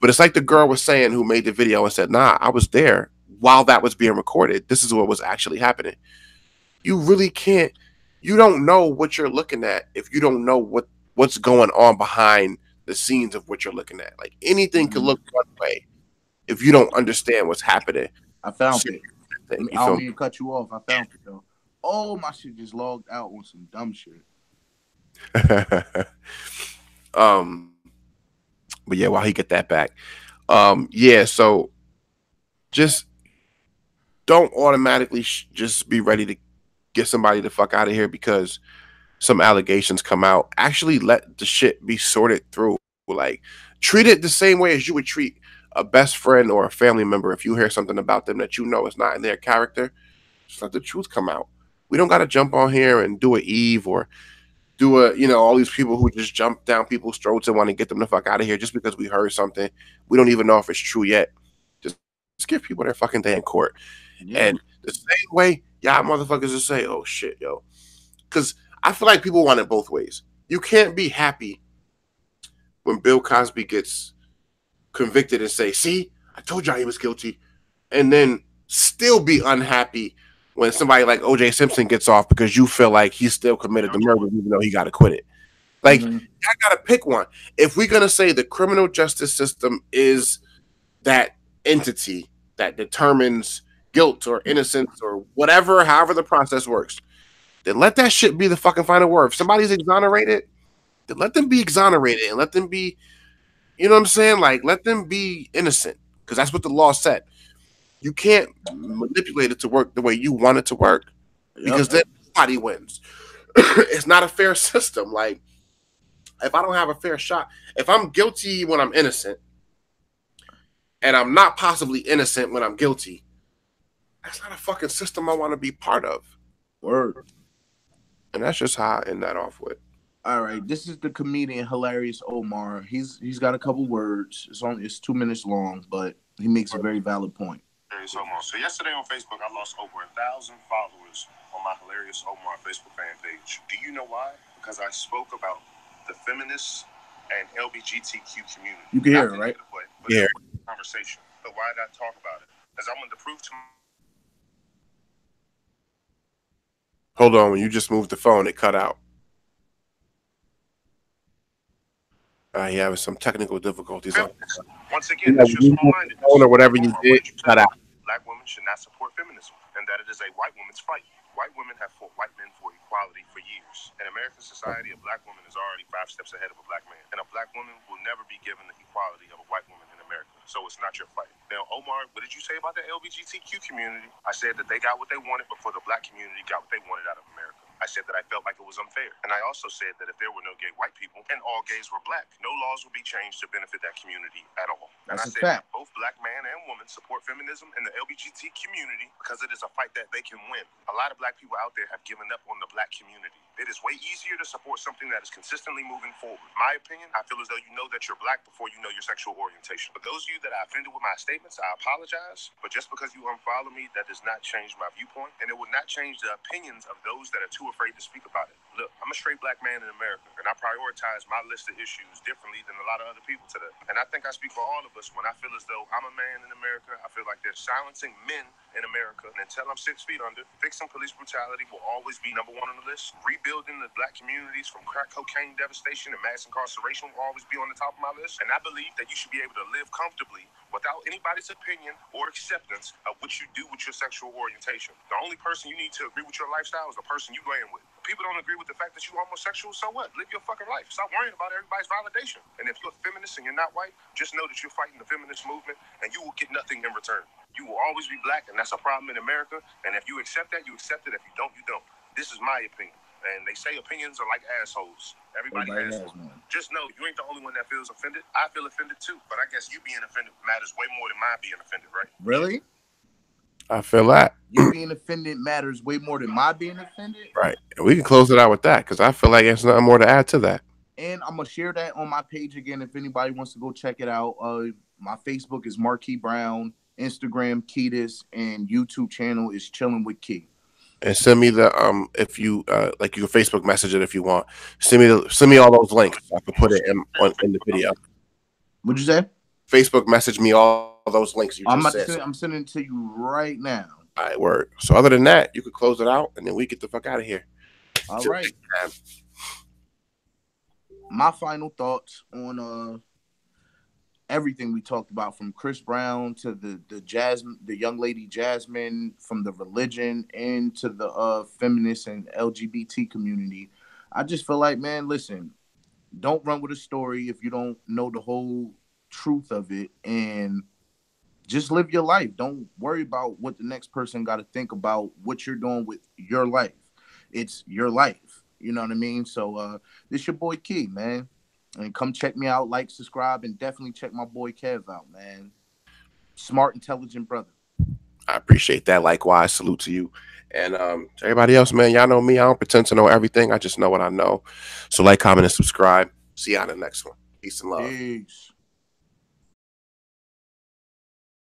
But it's like the girl was saying who made the video and said, nah, I was there while that was being recorded. This is what was actually happening. You really can't, you don't know what you're looking at if you don't know what's going on behind the scenes of what you're looking at. Like anything could look one way if you don't understand what's happening. I found it. I You don't mean to cut you off. I found it though. Oh, my shit just logged out on some dumb shit. But yeah, while he get that back. Yeah, so just don't automatically just be ready to get somebody the fuck out of here because some allegations come out. Actually let the shit be sorted through. Like treat it the same way as you would treat a best friend or a family member if you hear something about them that you know is not in their character. Just let the truth come out. We don't got to jump on here and do a Eve or do all these people who just jump down people's throats and want to get them the fuck out of here just because we heard something. We don't even know if it's true yet. Just give people their fucking day in court. Yeah. And the same way, y'all motherfuckers just say, oh shit, yo. Because I feel like people want it both ways. You can't be happy when Bill Cosby gets convicted and say, see, I told y'all he was guilty. And then still be unhappy when somebody like O.J. Simpson gets off because you feel like he still committed the murder even though he got acquitted. Like, I gotta pick one. If we're gonna say the criminal justice system is that entity that determines guilt or innocence or whatever, however the process works, then let that shit be the fucking final word. If somebody's exonerated, then let them be exonerated and let them be, you know what I'm saying? Like, let them be innocent because that's what the law said. You can't manipulate it to work the way you want it to work because then nobody wins. It's not a fair system. Like, if I don't have a fair shot, if I'm guilty when I'm innocent and I'm not possibly innocent when I'm guilty, that's not a fucking system I want to be part of. Word. And that's just how I end that off with. All right, this is the comedian Hilarious Omar. He's got a couple words. It's 2 minutes long, but he makes a very valid point. Hilarious Omar. So yesterday on Facebook, I lost over 1,000 followers on my Hilarious Omar Facebook fan page. Do you know why? Because I spoke about the feminists and LGBTQ community. You can hear it, right? Yeah. Conversation. But why did I talk about it? Because I wanted to prove to. Hold on, when you just moved the phone, it cut out. He having some technical difficulties. Once again, it's just small-minded. Or whatever you did, cut out. Black women should not support feminism, and that it is a white woman's fight. White women have fought white men for equality for years. In American society, a black woman is already 5 steps ahead of a black man, and a black woman will never be given the equality of a white woman in America. So it's not your fight. Now, Omar, what did you say about the LGBTQ community? I said that they got what they wanted before the black community got what they wanted out of America. I I said that I felt like it was unfair. And I also said that if there were no gay white people and all gays were black, no laws would be changed to benefit that community at all. And I said that both black man and woman support feminism in the LGBT community because it is a fight that they can win. A lot of black people out there have given up on the black community. It is way easier to support something that is consistently moving forward. My opinion, I feel as though you know that you're black before you know your sexual orientation. For those of you that I offended with my statements, I apologize. But just because you unfollow me, that does not change my viewpoint, and it will not change the opinions of those that are too afraid to speak about it. Look, I'm a straight black man in America, and I prioritize my list of issues differently than a lot of other people today. And I think I speak for all of us when I feel as though I'm a man in America. I feel like they're silencing men in America. And until I'm 6 feet under, fixing police brutality will always be number one on the list. Rebuilding the black communities from crack cocaine devastation and mass incarceration will always be on the top of my list. And I believe that you should be able to live comfortably without anybody's opinion or acceptance of what you do with your sexual orientation. The only person you need to agree with your lifestyle is the person you laying with. People don't agree with the fact that you're homosexual, so what? Live your fucking life. Stop worrying about everybody's validation. And if you're a feminist and you're not white, just know that you're fighting the feminist movement and you will get nothing in return. You will always be black, and that's a problem in America. And if you accept that, you accept it. If you don't, you don't. This is my opinion. And they say opinions are like assholes. Everybody has one. Just know you ain't the only one that feels offended. I feel offended too. But I guess you being offended matters way more than mine being offended, right? Really? I feel that. You being offended matters way more than my being offended? Right. And we can close it out with that because I feel like there's nothing more to add to that. And I'm going to share that on my page again if anybody wants to go check it out. My Facebook is Marquis Brown, Instagram Ketis, and YouTube channel is Chilling with Key. And send me the if you like you can Facebook message it if you want. Send me all those links. I can put it in the video. What'd you say? Facebook message me all those links you just said. I'm sending it to you right now. All right, word. So other than that, you could close it out and then we get the fuck out of here. All right. My final thoughts on everything we talked about, from Chris Brown to the young lady Jasmine, from the religion and to the feminist and LGBT community. I just feel like, man, listen, don't run with a story if you don't know the whole truth of it, and just live your life. Don't worry about what the next person got to think about what you're doing with your life. It's your life. You know what I mean? So this your boy Key, man. And come check me out, like, subscribe, and definitely check my boy Kev out, man. Smart, intelligent brother. I appreciate that. Likewise, salute to you. And to everybody else, man, y'all know me. I don't pretend to know everything. I just know what I know. So like, comment, and subscribe. See y'all in the next one. Peace and love. Peace.